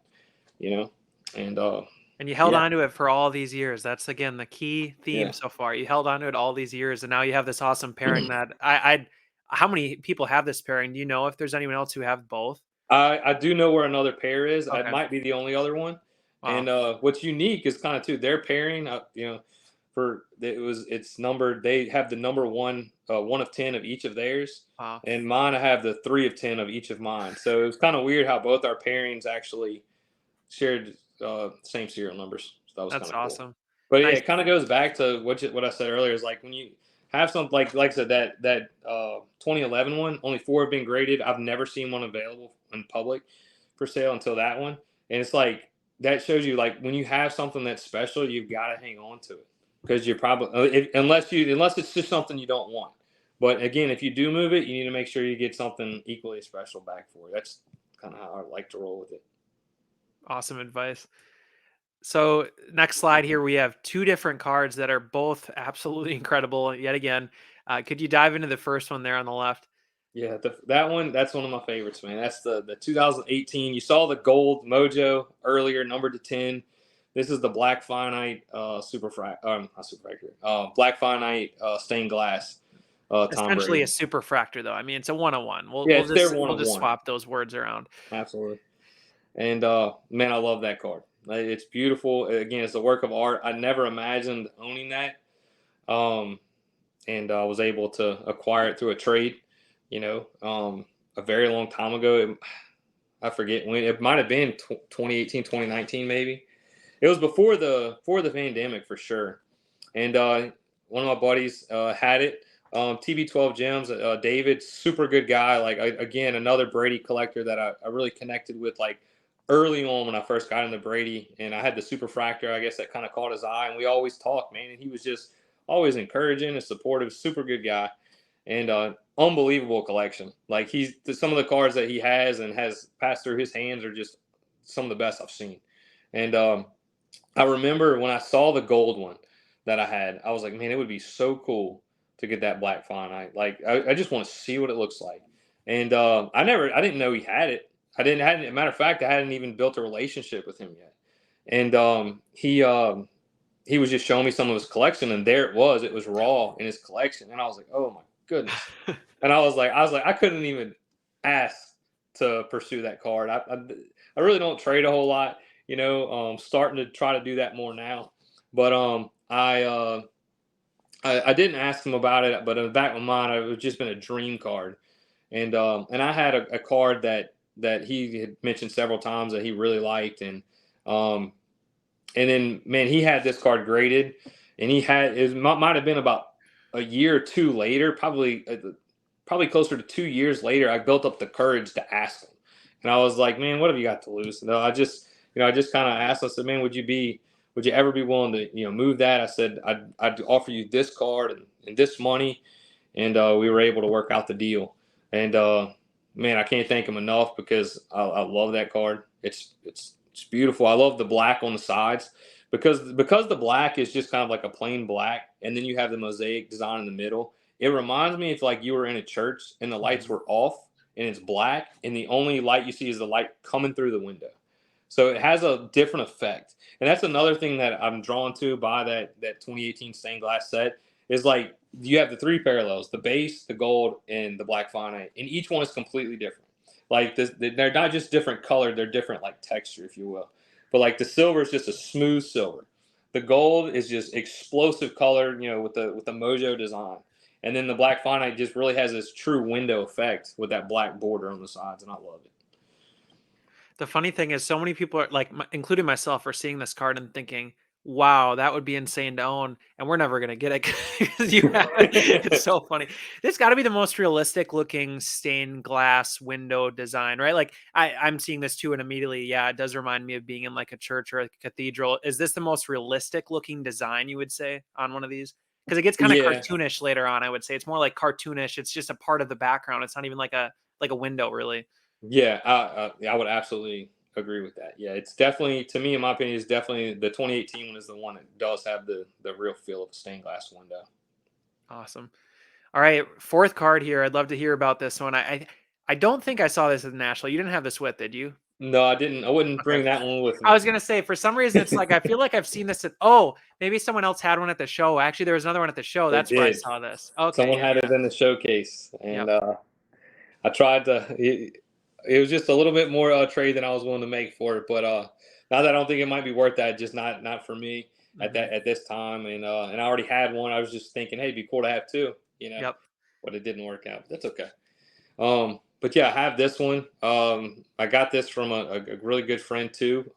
And you held on to it for all these years. That's, again, the key theme so far. You held on to it all these years, and now you have this awesome pairing that how many people have this pairing? Do you know if there's anyone else who have both? I do know where another pair is. Okay. I might be the only other one. Wow. And what's unique is kind of too, their pairing, it's numbered. They have the number 1 of 10 of each of theirs. Wow. And mine, I have the 3 of 10 of each of mine. So it was kind of weird how both our pairings actually shared same serial numbers. So that was That's kind of awesome. cool. But Nice. yeah, it kind of goes back to what I said earlier, is like when you have something like I said, that 2011 one, only 4 have been graded. I've never seen one available in public for sale until that one. And it's like, that shows you, like, when you have something that's special, you've got to hang on to it, because you're probably, unless it's just something you don't want. But again, if you do move it, you need to make sure you get something equally special back for it. That's kind of how I like to roll with it. Awesome advice. So next slide here, we have 2 different cards that are both absolutely incredible yet again. Could you dive into the first one there on the left? Yeah, that's one of my favorites, man. That's the 2018. You saw the gold Mojo earlier, numbered to 10. This is the Black Finite Black Finite stained glass. Essentially a superfractor, though. I mean, it's a 101. We'll just swap those words around. Absolutely. And man, I love that card. It's beautiful. Again, it's a work of art. I never imagined owning that, and I was able to acquire it through a trade. A very long time ago. I forget when. It might have been 2018, 2019, maybe. It was before the pandemic for sure. And one of my buddies had it. TB12 Gems, David, super good guy. Like, again, another Brady collector that I really connected with, like, early on when I first got into Brady. And I had the superfractor, I guess, that kind of caught his eye. And we always talked, man. And he was just always encouraging and supportive, super good guy. And unbelievable collection. Like, some of the cards that he has and has passed through his hands are just some of the best I've seen. And I remember when I saw the gold one that I had, I was like, man, it would be so cool to get that Black Finite. Like, I just want to see what it looks like. And I didn't know he had it. As a matter of fact, I hadn't even built a relationship with him yet. And he was just showing me some of his collection, and there it was raw in his collection. And I was like, oh my goodness. And I was like, I couldn't even ask to pursue that card. I really don't trade a whole lot, starting to try to do that more now. But I didn't ask him about it, but in the back of my mind, it was just been a dream card. And I had a card that he had mentioned several times that he really liked. And then, man, he had this card graded, and it might have been about a year or two later, probably probably closer to 2 years later, I built up the courage to ask him. And I was like, man, what have you got to lose? No, I just kind of asked. I said, man, would you ever be willing to, move that? I said, I'd offer you this card and this money. And we were able to work out the deal. And man, I can't thank him enough because I love that card. It's beautiful. I love the black on the sides because the black is just kind of like a plain black, and then you have the mosaic design in the middle. It reminds me of like you were in a church and the lights were off and it's black, and the only light you see is the light coming through the window. So it has a different effect. And that's another thing that I'm drawn to by that 2018 stained glass set is like you have the three parallels, the base, the gold, and the black finite. And each one is completely different. Like they're not just different color, they're different like texture, if you will. But like the silver is just a smooth silver. The gold is just explosive color, with the mojo design. And then the black finite just really has this true window effect with that black border on the sides, and I love it. The funny thing is, so many people are like, including myself, are seeing this card and thinking, "Wow, that would be insane to own," and we're never gonna get it because you have it. It's so funny. This got to be the most realistic looking stained glass window design, right? Like I'm seeing this too, and immediately, yeah, it does remind me of being in like a church or a cathedral. Is this the most realistic looking design you would say on one of these? Because it gets kind of Yeah, cartoonish later on. I would say it's more like cartoonish. It's just a part of the background. It's not even like a window, really. yeah, I would absolutely agree with that. Yeah, it's definitely, to me, in my opinion, it's definitely the 2018 one is the one that does have the real feel of a stained glass window. Awesome. All right, fourth card here. I'd love to hear about this one. I don't think I saw this at the National. You didn't have this with, did you? No, I didn't. I wouldn't Okay. bring that one with I me. was gonna say for some reason it's like I feel like I've seen this at maybe someone else had one at the show. Actually, there was another one at the show. They That's where I did. saw this. Okay, Someone yeah, had it yeah. in the showcase, and Yep. I tried to. It was just a little bit more trade than I was willing to make for it. But now that I don't think it might be worth that, just not for me Mhm. at this time. And I already had one. I was just thinking, hey, it'd be cool to have two. Yep. But it didn't work out. But that's okay. But yeah, I have this one. I got this from a really good friend too.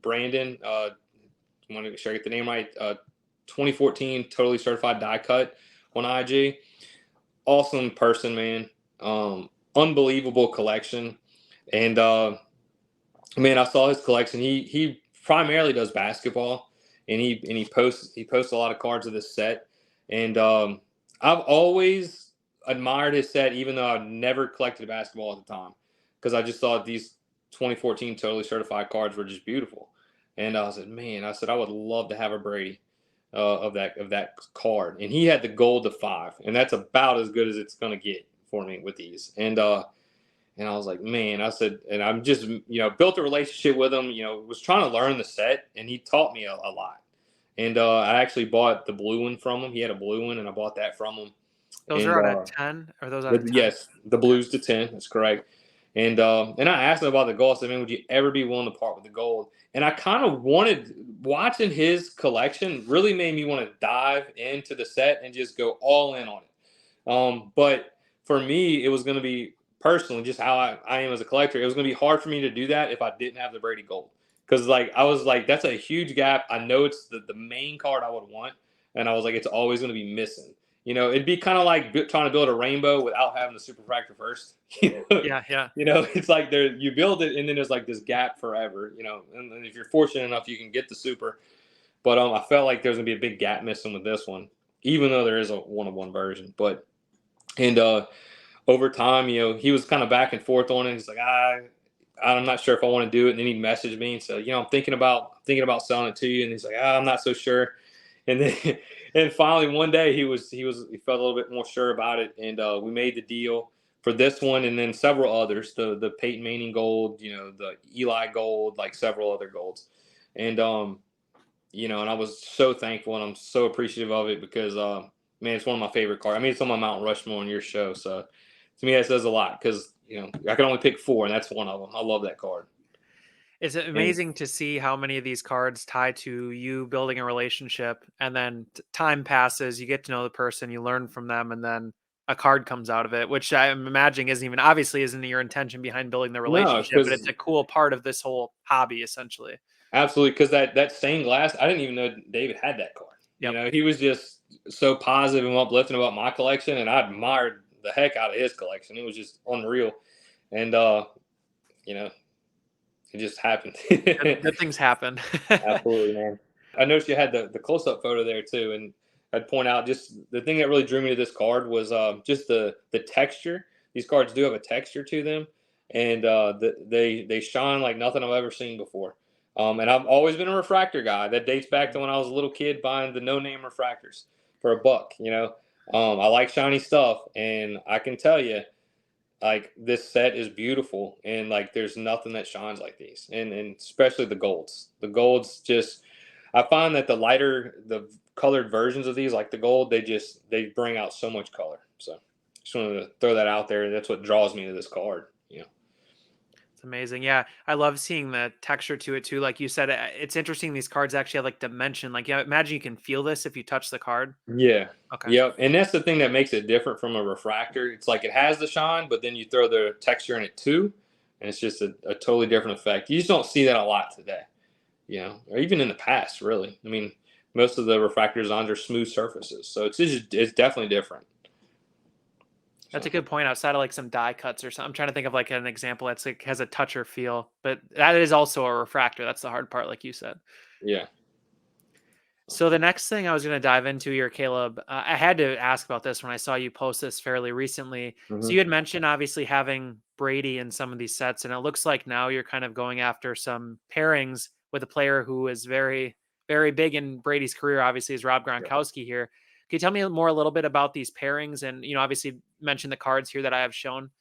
Brandon. I want to make sure I get the name right. 2014 totally certified die cut on IG. Awesome person, man. Unbelievable collection. And man, I saw his collection. He primarily does basketball, and he posts a lot of cards of this set. And I've always admired his set, even though I've never collected basketball at the time, because I just thought these 2014 totally certified cards were just beautiful. And I said, man, I would love to have a Brady of that card. And he had the gold to 5, and that's about as good as it's gonna get for me with these. And I was like, man, I said, and I'm just, built a relationship with him, was trying to learn the set, and he taught me a lot. And I actually bought the blue one from him. He had a blue one, and I bought that from him. Those And are out of 10. Are those out of 10? yes, the Okay. blues to 10. That's correct. And I asked him about the gold. I said, man, would you ever be willing to part with the gold? And I kind of watching his collection really made me want to dive into the set and just go all in on it. But for me, it was going to be personally just how I am as a collector. It was going to be hard for me to do that if I didn't have the Brady Gold. Because I was like, that's a huge gap. I know it's the main card I would want. And I was like, it's always going to be missing. It'd be kind of like trying to build a rainbow without having the superfractor first. Yeah, yeah. It's like you build it and then there's like this gap forever. And if you're fortunate enough, you can get the super. But I felt like there's gonna be a big gap missing with this one, even though there is a one-of-one version. But over time, he was kind of back and forth on it. He's like, I'm not sure if I want to do it. And then he messaged me and said, I'm thinking about selling it to you. And he's like, I'm not so sure. And then, and finally one day he felt a little bit more sure about it. And we made the deal for this one. And then several others, the Peyton Manning gold, the Eli gold, like several other golds. And, and I was so thankful and I'm so appreciative of it because, man, it's one of my favorite cards. I mean, it's on my Mount Rushmore on your show. So to me, that says a lot because, I can only pick 4 and that's one of them. I love that card. It's amazing to see how many of these cards tie to you building a relationship, and then time passes, you get to know the person, you learn from them, and then a card comes out of it, which I'm imagining isn't your intention behind building the No, relationship, but it's because a cool part of this whole hobby, essentially. absolutely, because that stained glass, I didn't even know David had that card. Yep. He was just so positive and uplifting about my collection, and I admired the heck out of his collection. It was just unreal. And, it just happened. Good things happen. Absolutely, man. I noticed you had the close up photo there too, and I'd point out just the thing that really drew me to this card was just the texture. These cards do have a texture to them, and they shine like nothing I've ever seen before. And I've always been a refractor guy. That dates back to when I was a little kid buying the no name refractors for $1. I like shiny stuff, and I can tell you, like, this set is beautiful, and like there's nothing that shines like these, and especially the golds just, I find that the colored versions of these, like the gold, they bring out so much color. So just wanted to throw that out there. That's what draws me to this card. It's amazing. Yeah. I love seeing the texture to it too. Like you said, it's interesting. These cards actually have like dimension. Like, yeah, imagine you can feel this if you touch the card. Yeah. Okay. Yep. And that's the thing that makes it different from a refractor. It's like it has the shine, but then you throw the texture in it too, and it's just a totally different effect. You just don't see that a lot today, or even in the past, really. I mean, most of the refractor designs are smooth surfaces, so it's definitely different. That's a good point. Outside of like some die cuts or something, I'm trying to think of like an example that's like has a touch or feel, but that is also a refractor. That's the hard part, like you said. Yeah. So the next thing I was going to dive into here, Caleb, I had to ask about this when I saw you post this fairly recently. So Mhm. you had mentioned obviously having Brady in some of these sets, and it looks like now you're kind of going after some pairings with a player who is very, very big in Brady's career. Obviously, is Rob Gronkowski here. Can you tell me more a little bit about these pairings, and obviously mention the cards here that I have shown?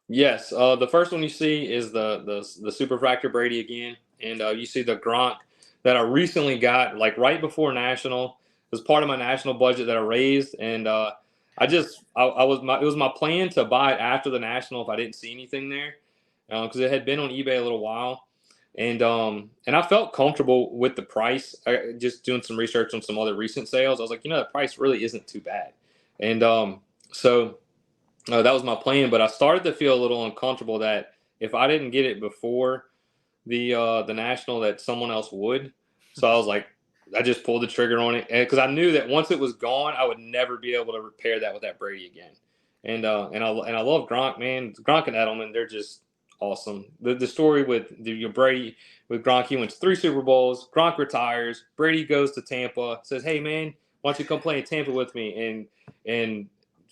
Yes, the first one you see is the Super Fractor Brady again, and you see the Gronk that I recently got, like right before National. It was part of my national budget that I raised, and it was my plan to buy it after the National if I didn't see anything there, because it had been on eBay a little while, and I felt comfortable with the price. Just doing some research on some other recent sales, I was like, the price really isn't too bad, and so. That was my plan, but I started to feel a little uncomfortable that if I didn't get it before the national, that someone else would. So I was like, I just pulled the trigger on it, and because I knew that once it was gone, I would never be able to repair that with that Brady again. And I love Gronk, man. Gronk and Edelman, they're just awesome. The story with Brady with Gronk, he wins 3 Super Bowls. Gronk retires. Brady goes to Tampa, says, "Hey man, why don't you come play in Tampa with me?" And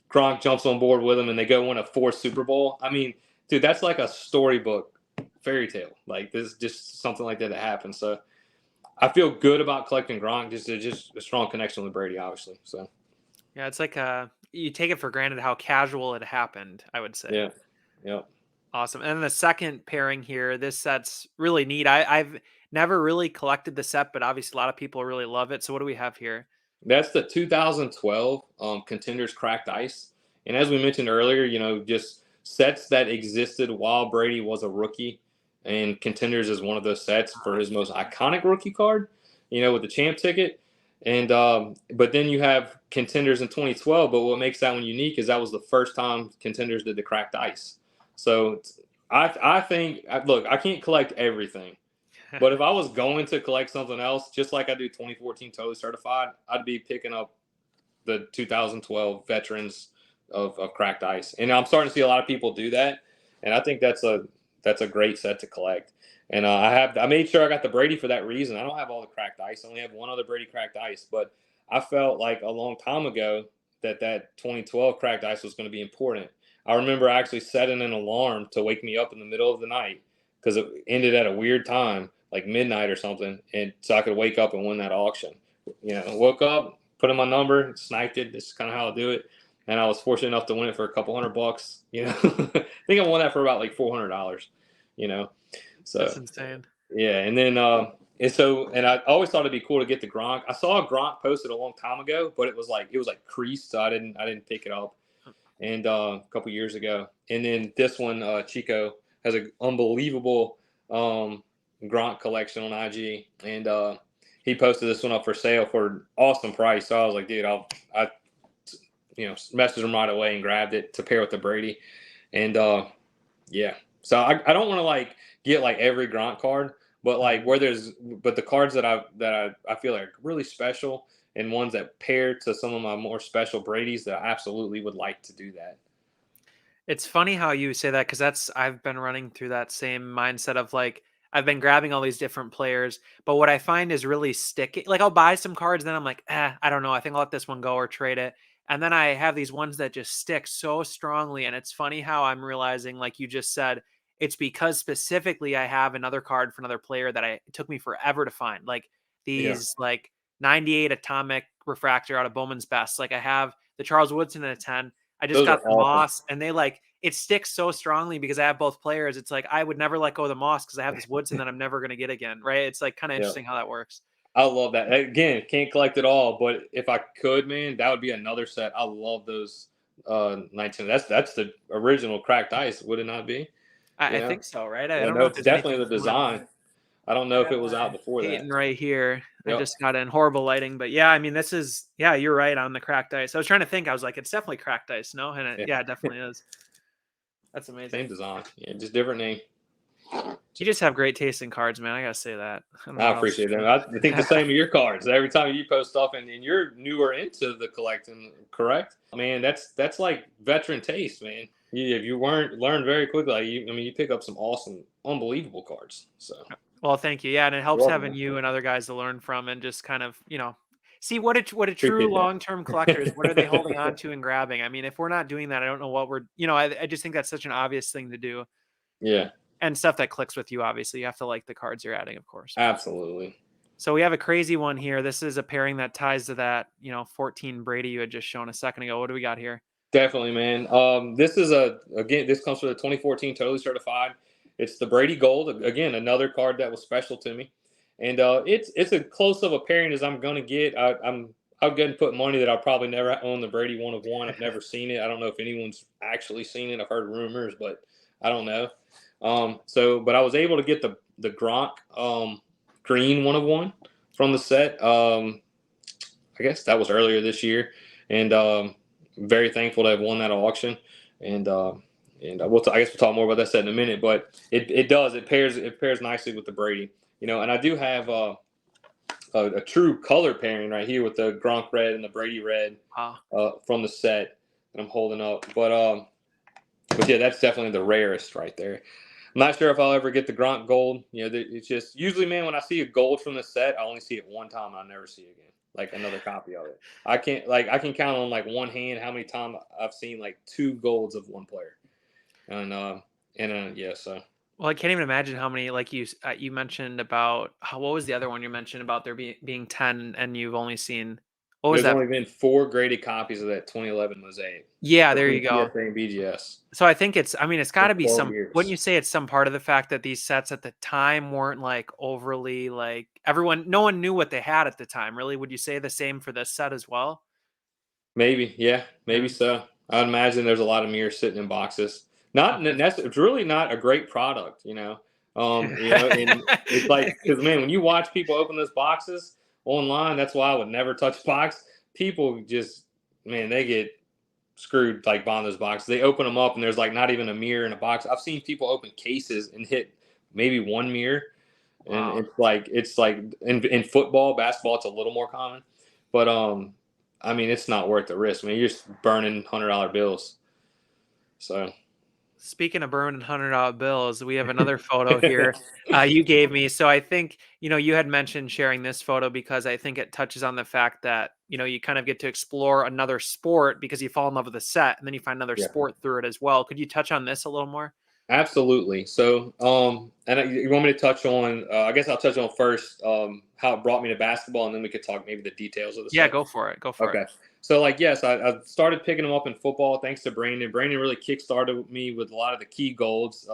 Gronk jumps on board with him, and they go win a 4th Super Bowl. I mean, dude, that's like a storybook fairy tale. Like, this is just something like that happened. So I feel good about collecting Gronk. Just a strong connection with Brady, obviously. So Yeah, it's like you take it for granted how casual it happened, I would say. yeah, yeah. Awesome. And then the second pairing here, this set's really neat. I've never really collected the set, but obviously a lot of people really love it. So what do we have here? That's the 2012 Contenders Cracked Ice. And as we mentioned earlier, just sets that existed while Brady was a rookie. And Contenders is one of those sets for his most iconic rookie card, with the champ ticket. And but then you have Contenders in 2012. But what makes that one unique is that was the first time Contenders did the Cracked Ice. So I think, look, I can't collect everything. But if I was going to collect something else, just like I do 2014 Totally Certified, I'd be picking up the 2012 Veterans of Cracked Ice. And I'm starting to see a lot of people do that. And I think that's a great set to collect. And I made sure I got the Brady for that reason. I don't have all the Cracked Ice. I only have one other Brady Cracked Ice. But I felt like a long time ago that 2012 Cracked Ice was going to be important. I remember actually setting an alarm to wake me up in the middle of the night because it ended at a weird time, like midnight or something, and so I could wake up and win that auction. Woke up, put in my number, sniped it. This is kind of how I do it, and I was fortunate enough to win it for a couple $100. I think I won that for about like $400. So That's insane. yeah, and then and I always thought it'd be cool to get the Gronk. I saw a Gronk posted a long time ago, but it was like creased, so I didn't pick it up. And a couple years ago, and then this one, Chico has an unbelievable Gronk collection on IG, and he posted this one up for sale for an awesome price. So I was like, dude, I messaged him right away and grabbed it to pair with the Brady, and yeah. So I don't want to like get like every Gronk card, but like but the cards that I feel like are really special and ones that pair to some of my more special Brady's that I absolutely would like to do that. It's funny how you say that because I've been running through that same mindset of like I've been grabbing all these different players, but what I find is really sticky. Like I'll buy some cards, then I'm like, I don't know. I think I'll let this one go or trade it. And then I have these ones that just stick so strongly. And it's funny how I'm realizing, like you just said, it's because specifically I have another card for another player that it took me forever to find. Like Yeah, these like 98 atomic refractor out of Bowman's Best. Like I have the Charles Woodson in a 10. I just those are got the awesome. Moss, and they like it sticks so strongly because I have both players. It's like I would never let go of the Moss because I have this Woodson that I'm never going to get again, right? It's like kind of Yeah. interesting how that works. I love that. Again, can't collect it all, but if I could, man, that would be another set. I love those 19. That's the original cracked ice, would it not be? I You know? think so, right? I Yeah, don't no, know if it's there's definitely anything the similar. design. I don't know I if it have was out before that. Peyton right here. I Yep. just got in horrible lighting, but yeah, I mean, this is yeah, you're right on the cracked ice. I was trying to think. I was like, it's definitely cracked ice, no? And Yeah. yeah, it definitely is. That's amazing. Same design. Yeah, just different name. You just have great taste in cards, man. I gotta say that. I don't know I what else appreciate to that. I think the say. same of your cards. Every time you post stuff and you're newer into the collecting, correct? Man, that's like veteran taste, man. If you weren't learned very quickly, like I mean, you pick up some awesome, unbelievable cards. So Well, thank you. Yeah, and it helps you're welcome, having man. you and other guys to learn from and just kind of, see what a true Appreciate long-term collector is. What are they holding on that. to and grabbing? I mean, if we're not doing that, I don't know what we're, I just think that's such an obvious thing to do. Yeah, And stuff that clicks with you, obviously. You have to like the cards you're adding, of course. absolutely. So we have a crazy one here. This is a pairing that ties to that, 14 Brady you had just shown a second ago. What do we got here? Definitely, man. This is again. This comes from the 2014 Totally Certified. It's the Brady Gold. Again, another card that was special to me, and it's a close of a pairing as I'm gonna get. I'll go and put money that I'll probably never own the Brady 1 of 1. I've never seen it. I don't know if anyone's actually seen it. I've heard rumors, but I don't know. But I was able to get the Gronk green 1 of 1 from the set. I guess that was earlier this year, and very thankful to have won that auction. And I guess we'll talk more about that set in a minute. But it pairs nicely with the Brady, And I do have a true color pairing right here with the Gronk red and the Brady red Wow. from the set that I'm holding up. But yeah, that's definitely the rarest right there. I'm not sure if I'll ever get the Gronk gold. It's just usually, man, when I see a gold from the set, I only see it one time. And I never see it again, like another copy of it. I can count on like one hand how many times I've seen like 2 golds of one player, and yeah. So Well, I can't even imagine how many, like you mentioned about what was the other one you mentioned about there being 10 and you've only seen, what was there's that? only been 4 graded copies of that 2011 mosaic Yeah, there you between go. PSA and BGS So I think it's got for to be 12 wouldn't years. you say it's some part of the fact that these sets at the time weren't like overly like no one knew what they had at the time, really? Would you say the same for this set as well? Maybe, yeah, maybe Yeah. so. I'd imagine there's a lot of mirrors sitting in boxes. Not Okay. it's really not a great product. And it's like because man, when you watch people open those boxes online, that's why I would never touch a box. People just man, they get screwed like buying those boxes. They open them up and there's like not even a mirror in a box. I've seen people open cases and hit maybe one mirror, and Wow. it's like in football, basketball, it's a little more common, but I mean, it's not worth the risk. I mean, you're just burning $100 bills. So Speaking of burning $100 bills, we have another photo here you gave me. So I think, you had mentioned sharing this photo because I think it touches on the fact that, you kind of get to explore another sport because you fall in love with the set and then you find another yeah, sport through it as well. Could you touch on this a little more? absolutely. So you want me to touch on? I guess I'll touch on first how it brought me to basketball, and then we could talk maybe the details of the Yeah, set. go for it. Go for it. Okay. So yes, I started picking them up in football thanks to Brandon. Brandon really kickstarted me with a lot of the key golds,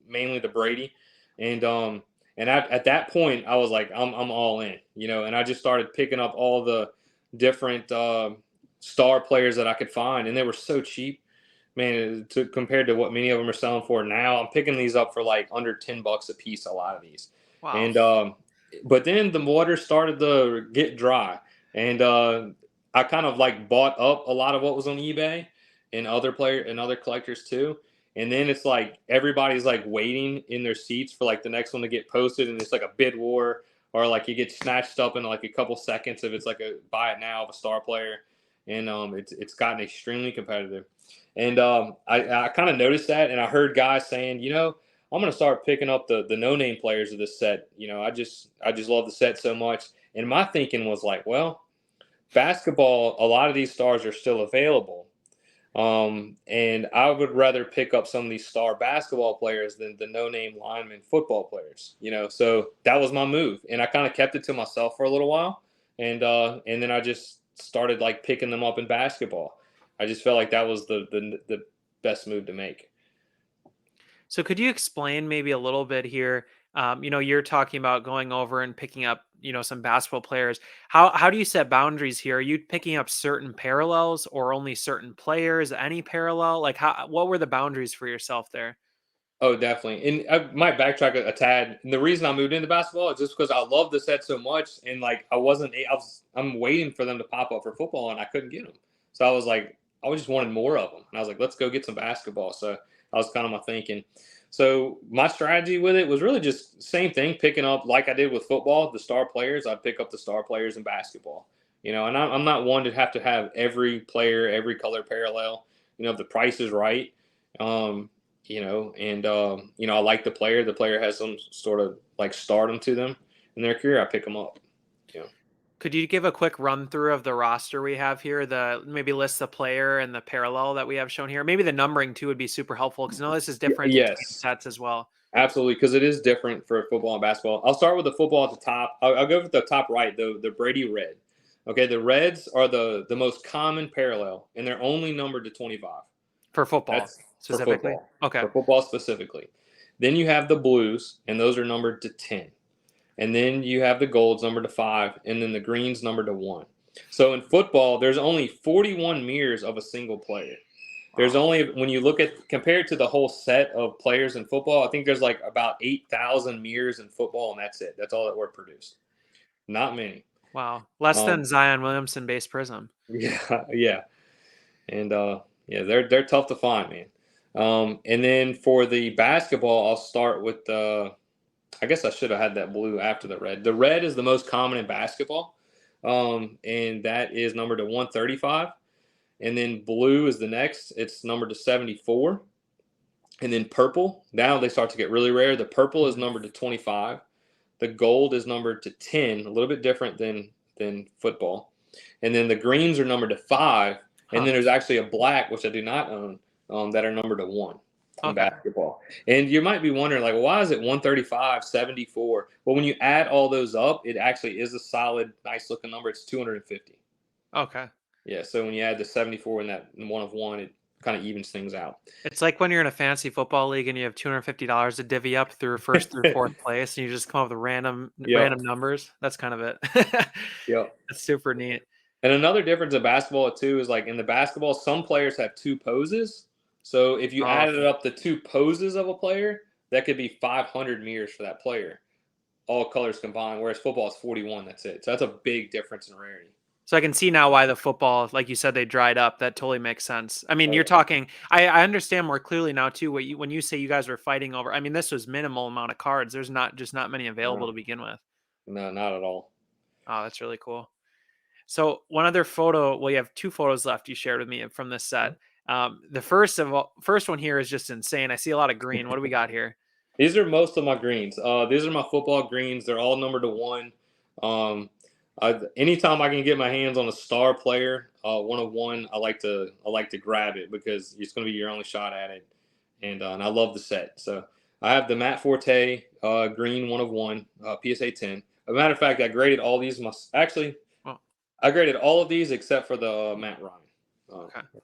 mainly the Brady, and at that point I was like, I'm all in, and I just started picking up all the different star players that I could find, and they were so cheap, man, compared to what many of them are selling for now. I'm picking these up for like under $10 a piece. A lot of these, Wow. and but then the water started to get dry, and I kind of like bought up a lot of what was on eBay and other collectors too. And then it's like everybody's like waiting in their seats for like the next one to get posted, and it's like a bid war, or like you get snatched up in like a couple seconds if it's like a buy it now of a star player. and it's gotten extremely competitive. And I kind of noticed that, and I heard guys saying, I'm going to start picking up the no name players of this set. I just love the set so much. And my thinking was like, well, basketball, a lot of these stars are still available. And I would rather pick up some of these star basketball players than the no-name lineman football players. So that was my move, and I kind of kept it to myself for a little while, and then I just started like picking them up in basketball. I just felt like that was the best move to make. So could you explain maybe a little bit here? You're talking about going over and picking up, some basketball players. How do you set boundaries here? Are you picking up certain parallels or only certain players? Any parallel? Like what were the boundaries for yourself there? Oh, definitely. And I might backtrack a tad. And the reason I moved into basketball is just because I love the set so much, and like I'm waiting for them to pop up for football, and I couldn't get them. So I was like, I just wanted more of them, and I was like, let's go get some basketball. So that was kind of my thinking. So my strategy with it was really just same thing, picking up like I did with football, the star players. I'd pick up the star players in basketball. And I'm not one to have every player, every color parallel. If the price is right. I like the player. The player has some sort of like stardom to them in their career. I pick them up. Could you give a quick run through of the roster we have here? Maybe list the player and the parallel that we have shown here. Maybe the numbering too would be super helpful because I know this is different between Yes, sets as well. absolutely, because it is different for football and basketball. I'll start with the football at the top. I'll go with the top right, the Brady red. Okay, the reds are the most common parallel, and they're only numbered to 25. For football That's for specifically. football. Okay. For football specifically. Then you have the blues, and those are numbered to 10. And then you have the golds numbered to 5, and then the greens numbered to 1. So in football, there's only 41 mirrors of a single player. There's only, when you look at, compared to the whole set of players in football, I think there's like about 8,000 mirrors in football, and that's it. That's all that were produced. Not many. Wow. Less than Zion Williamson base prism. Yeah, yeah. And they're tough to find, man. And then for the basketball, I'll start with the. I guess I should have had that blue after the red. The red is the most common in basketball, and that is numbered to 135. And then blue is the next. It's numbered to 74. And then purple. Now they start to get really rare. The purple is numbered to 25. The gold is numbered to 10. A little bit different than football. And then the greens are numbered to 5. And then there's actually a black, which I do not own, that are numbered to 1 in basketball. And you might be wondering, like, well, why is it 135, 74? Well, when you add all those up, it actually is a solid, nice looking number. It's 250. Okay. Yeah. So when you add the 74 and that one of 1, it kind of evens things out. It's like when you're in a fantasy football league and you have $250 to divvy up through first through fourth place, and you just come up with random numbers. That's kind of it. Yep. That's super neat. And another difference in basketball too is like in the basketball, some players have 2 poses. So if you added up the 2 poses of a player, that could be 500 mirrors for that player, all colors combined. Whereas football is 41. That's it. So that's a big difference in rarity. So I can see now why the football, like you said, they dried up. That totally makes sense. I mean, you're talking. I understand more clearly now too. When you say you guys were fighting over, I mean, this was minimal amount of cards. There's not many available to begin with. No, not at all. Oh, that's really cool. So one other photo. Well, you have 2 photos left. You shared with me from this set. The first one here is just insane. I see a lot of green. What do we got here? These are most of my greens. These are my football greens. They're all numbered to 1. Anytime I can get my hands on a star player, 1 of 1, I like to grab it because it's going to be your only shot at it, and I love the set. So I have the Matt Forte green 1 of 1 PSA 10. As a matter of fact, I graded all these. I graded all of these except for the Matt Ryan.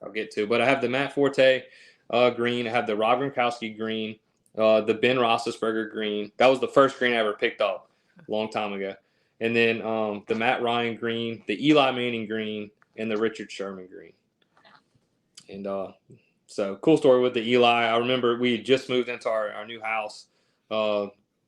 I'll get to, but I have the Matt Forte green. I have the Rob Gronkowski green, the Ben Roethlisberger green. That was the first green I ever picked up a long time ago. And then the Matt Ryan green, the Eli Manning green, and the Richard Sherman green. And so cool story with the Eli. I remember we just moved into our new house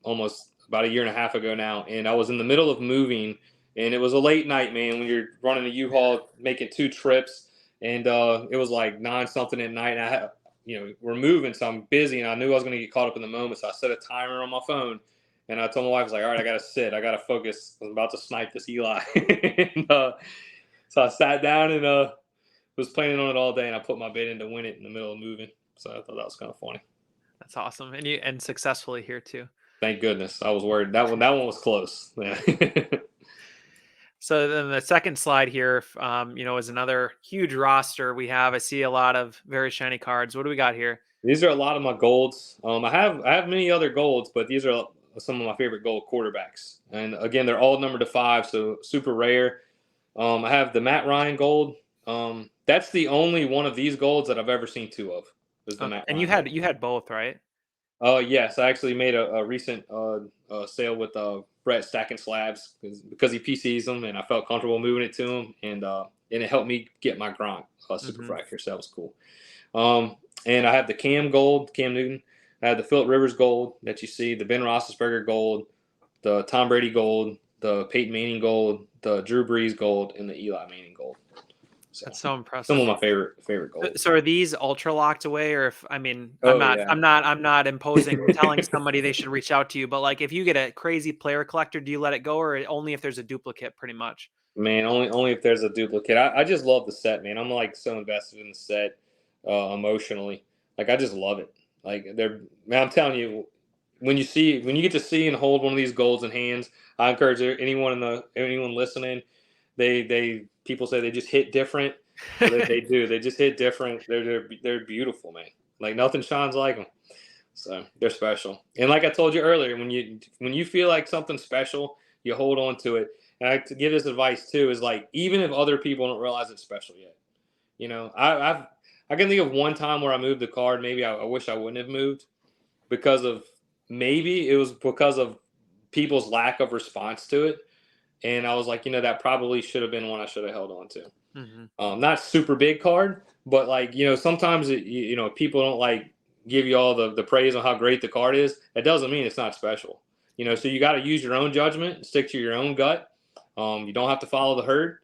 almost about a year and a half ago now. And I was in the middle of moving, and it was a late night, man, when you're running a U-Haul, making 2 trips. And it was like 9-something at night. And we're moving, so I'm busy, and I knew I was going to get caught up in the moment. So I set a timer on my phone. And I told my wife, I was like, all right, I got to sit. I got to focus. I was about to snipe this Eli. And, so I sat down and was planning on it all day, and I put my bid in to win it in the middle of moving. So I thought that was kind of funny. That's awesome, and successfully here too. Thank goodness. I was worried that one was close. Yeah. So then the second slide here, is another huge roster we have. I see a lot of very shiny cards. What do we got here? These are a lot of my golds. I have many other golds, but these are some of my favorite gold quarterbacks. And again, they're all numbered to 5, so super rare. I have the Matt Ryan gold. That's the only one of these golds that I've ever seen 2 of. Is the Matt And Ryan you had both, right? Yes, I actually made a recent sale with Brett stacking slabs because he PCs them, and I felt comfortable moving it to him, and it helped me get my Gronk super fracture, so that was cool. And I have the Cam gold, Cam Newton. I have the Phillip Rivers gold that you see, the Ben Roethlisberger gold, the Tom Brady gold, the Peyton Manning gold, the Drew Brees gold, and the Eli Manning gold. So, that's so impressive. Some of my favorite golds. So are these ultra locked away, or if I'm Yeah. not imposing telling somebody they should reach out to you, but like if you get a crazy player collector, do you let it go, or only if there's a duplicate, pretty much? Man, only if there's a duplicate. I just love the set, man. I'm like so invested in the set emotionally. Like I just love it. Like man, I'm telling you, when you get to see and hold one of these golds in hands, I encourage anyone listening. People say they just hit different. They do. They just hit different. They're beautiful, man. Like nothing shines like them. So they're special. And like I told you earlier, when you feel like something's special, you hold on to it. And I to give this advice too is like even if other people don't realize it's special yet, I can think of one time where I moved the card. Maybe I wish I wouldn't have moved maybe it was because of people's lack of response to it. And I was like, that probably should have been one I should have held on to. Not super big card, but like, sometimes people don't like give you all the praise on how great the card is. That doesn't mean it's not special. So you got to use your own judgment, stick to your own gut. You don't have to follow the herd,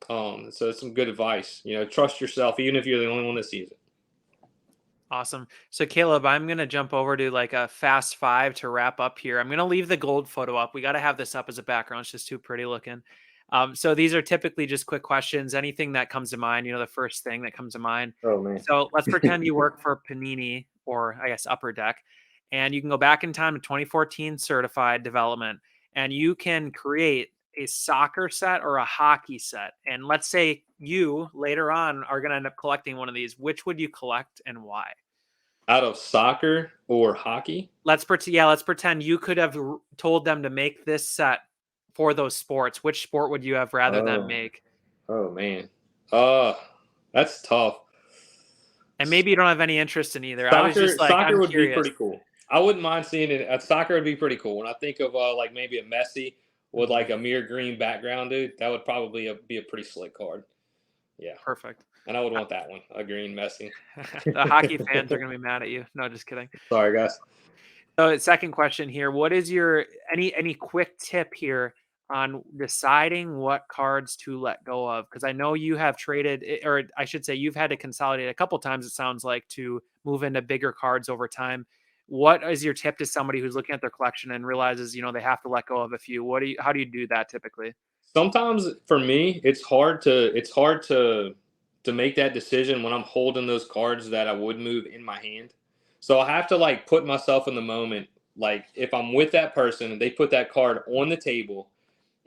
so it's some good advice. Trust yourself, even if you're the only one that sees it. Awesome. So Caleb, I'm going to jump over to like a fast 5 to wrap up here. I'm going to leave the gold photo up. We got to have this up as a background. It's just too pretty looking. So these are typically just quick questions. Anything that comes to mind, the first thing that comes to mind. Oh man. So let's pretend you work for Panini, or I guess Upper Deck, and you can go back in time to 2014 certified development, and you can create a soccer set or a hockey set. And let's say you later on are going to end up collecting one of these. Which would you collect and why? Out of soccer or hockey? Let's pretend you could have told them to make this set for those sports. Which sport would you have rather than make? Oh man. That's tough. And maybe you don't have any interest in either. Soccer, I was just like, soccer I'm would curious. be pretty cool. I wouldn't mind seeing it. Soccer would be pretty cool. When I think of like maybe a Messi with like a mere green background, dude, that would probably be a pretty slick card. Yeah. Perfect. And I would want that one, a green Messi. The hockey fans are going to be mad at you. No, just kidding. Sorry, guys. So, second question here: what is your any quick tip here on deciding what cards to let go of? Because I know you have traded, or I should say, you've had to consolidate a couple times. It sounds like to move into bigger cards over time. What is your tip to somebody who's looking at their collection and realizes they have to let go of a few? How do you do that typically? Sometimes for me, it's hard to make that decision when I'm holding those cards that I would move in my hand. So I have to like put myself in the moment. Like if I'm with that person and they put that card on the table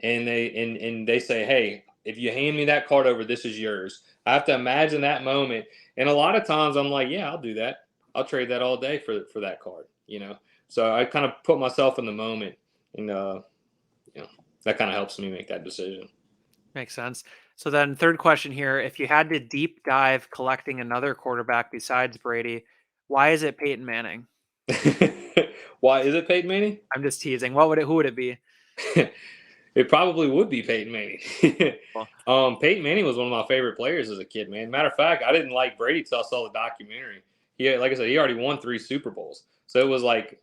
and they say, "Hey, if you hand me that card over, this is yours." I have to imagine that moment. And a lot of times I'm like, "Yeah, I'll do that. I'll trade that all day for that card." So I kind of put myself in the moment, and that kind of helps me make that decision. Makes sense. So then third question here, if you had to deep dive collecting another quarterback besides Brady, why is it Peyton Manning? Why is it Peyton Manning? I'm just teasing. Who would it be? It probably would be Peyton Manning. Peyton Manning was one of my favorite players as a kid, man. Matter of fact, I didn't like Brady till I saw the documentary. Like I said, he already won 3 Super Bowls. So it was like,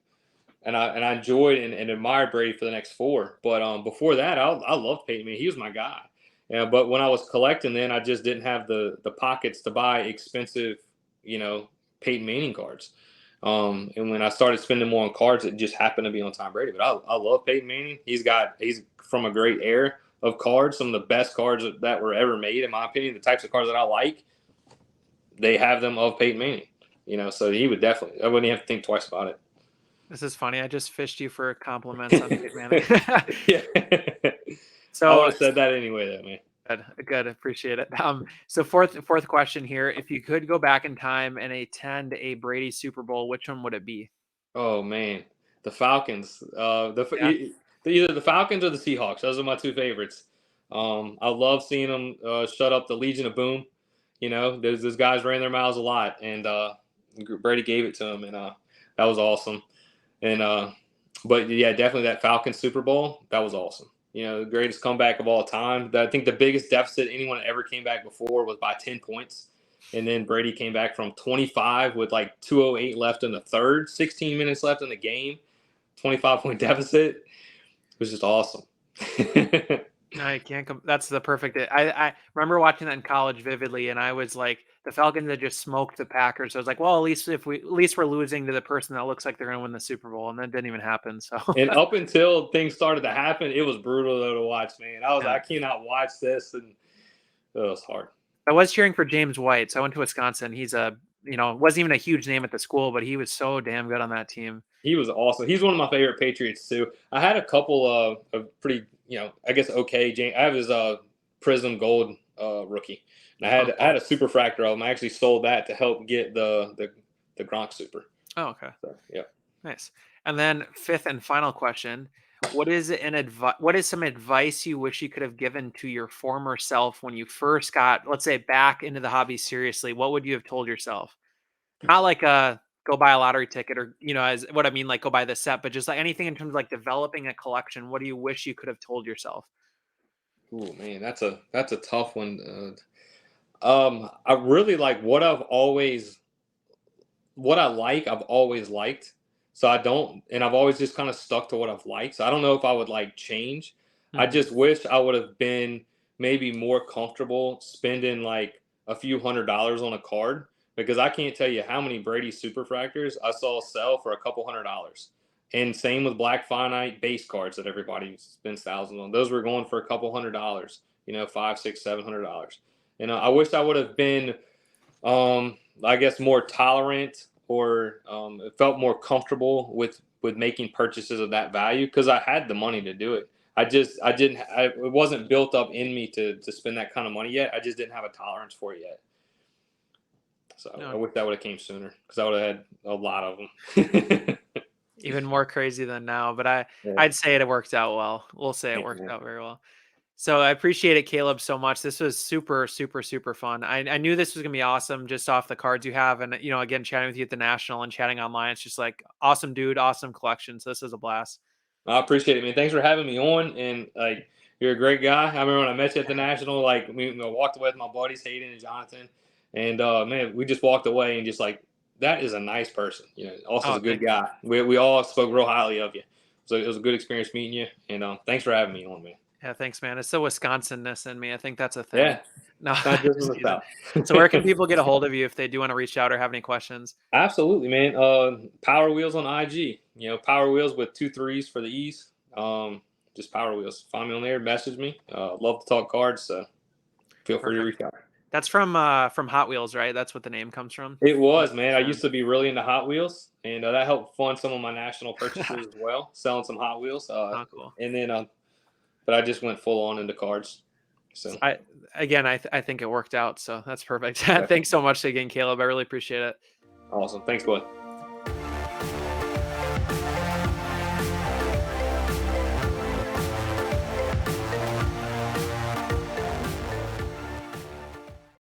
and I enjoyed and admired Brady for the next 4. But before that, I loved Peyton Manning. He was my guy. But when I was collecting, then I just didn't have the pockets to buy expensive, Peyton Manning cards. And when I started spending more on cards, it just happened to be on Tom Brady. But I love Peyton Manning. He's from a great era. of cards, some of the best cards that were ever made, in my opinion, the types of cards that I like, they have them of Peyton Manning. So he would definitely. I wouldn't even have to think twice about it. This is funny. I just fished you for compliments on Peyton Manning. Yeah. I would So have said that anyway, though, man. good. Appreciate it. So fourth question here. If you could go back in time and attend a Brady Super Bowl, which one would it be? Oh man, the Falcons. Yeah. Either the Falcons or the Seahawks. Those are my two favorites. I love seeing them shut up the Legion of Boom. Those guys ran their mouths a lot, and Brady gave it to them, and that was awesome. And but yeah, definitely that Falcons Super Bowl. That was awesome. The greatest comeback of all time. I think the biggest deficit anyone ever came back before was by 10 points. And then Brady came back from 25 with like 2:08 left in the third, 16 minutes left in the game, 25-point deficit. It was just awesome. No, I can't come. That's the perfect. I remember watching that in college vividly, and I was like, the Falcons had just smoked the Packers. So I was like, well, at least we're losing to the person that looks like they're going to win the Super Bowl, and that didn't even happen. So and up until things started to happen, it was brutal though to watch, man. I cannot watch this, and it was hard. I was cheering for James White. So I went to Wisconsin. He's wasn't even a huge name at the school, but he was so damn good on that team. He was awesome. He's one of my favorite Patriots too. I had a couple of pretty, I guess okay. I have his Prism Gold rookie. And I had a super fractor of him. I actually sold that to help get the Gronk super. Oh, okay. So, yeah. Nice. And then fifth and final question. What is some advice you wish you could have given to your former self when you first got, let's say, back into the hobby seriously? What would you have told yourself? Not like go buy a lottery ticket or, as what I mean, like go buy the set, but just like anything in terms of like developing a collection. What do you wish you could have told yourself? Oh man, that's a tough one. I really like I've always liked. So I've always just kind of stuck to what I've liked. So I don't know if I would like change. Mm-hmm. I just wish I would have been maybe more comfortable spending like a few $100s on a card, because I can't tell you how many Brady Superfractors I saw sell for a couple $100s. And same with Black Finite base cards that everybody spends thousands on. Those were going for a couple $100, $500, $600, $700. I wish I would have been, I guess, more tolerant, or felt more comfortable with making purchases of that value, because I had the money to do it. It wasn't built up in me to spend that kind of money yet. I just didn't have a tolerance for it yet. So no. I wish that would have came sooner, because I would have had a lot of them. Even more crazy than now, but I'd say it worked out well. We'll say it worked out very well. So I appreciate it, Caleb, so much. This was super, super, super fun. I knew this was going to be awesome just off the cards you have. And, again, chatting with you at the National and chatting online, it's just like awesome dude, awesome collection. So this is a blast. I appreciate it, man. Thanks for having me on. And you're a great guy. I remember when I met you at the National, I walked away with my buddies, Hayden and Jonathan. And, man, we just walked away and just that is a nice person. Also a good guy. We all spoke real highly of you. So it was a good experience meeting you. And thanks for having me on, man. Yeah, thanks, man. It's the Wisconsin-ness in me. I think that's a thing. Yeah. No. So where can people get a hold of you if they do want to reach out or have any questions? Absolutely, man. Power Wheels on IG. Power Wheels with 2 3s for the E's. Just Power Wheels. Find me on there. Message me. Love to talk cards. So feel free to reach out. That's from Hot Wheels, right? That's what the name comes from. It was, man. I used to be really into Hot Wheels, and that helped fund some of my national purchases as well, selling some Hot Wheels. Cool. And then, but I just went full on into cards. So I think it worked out. So that's perfect. Thanks so much again, Caleb. I really appreciate it. Awesome. Thanks, bud.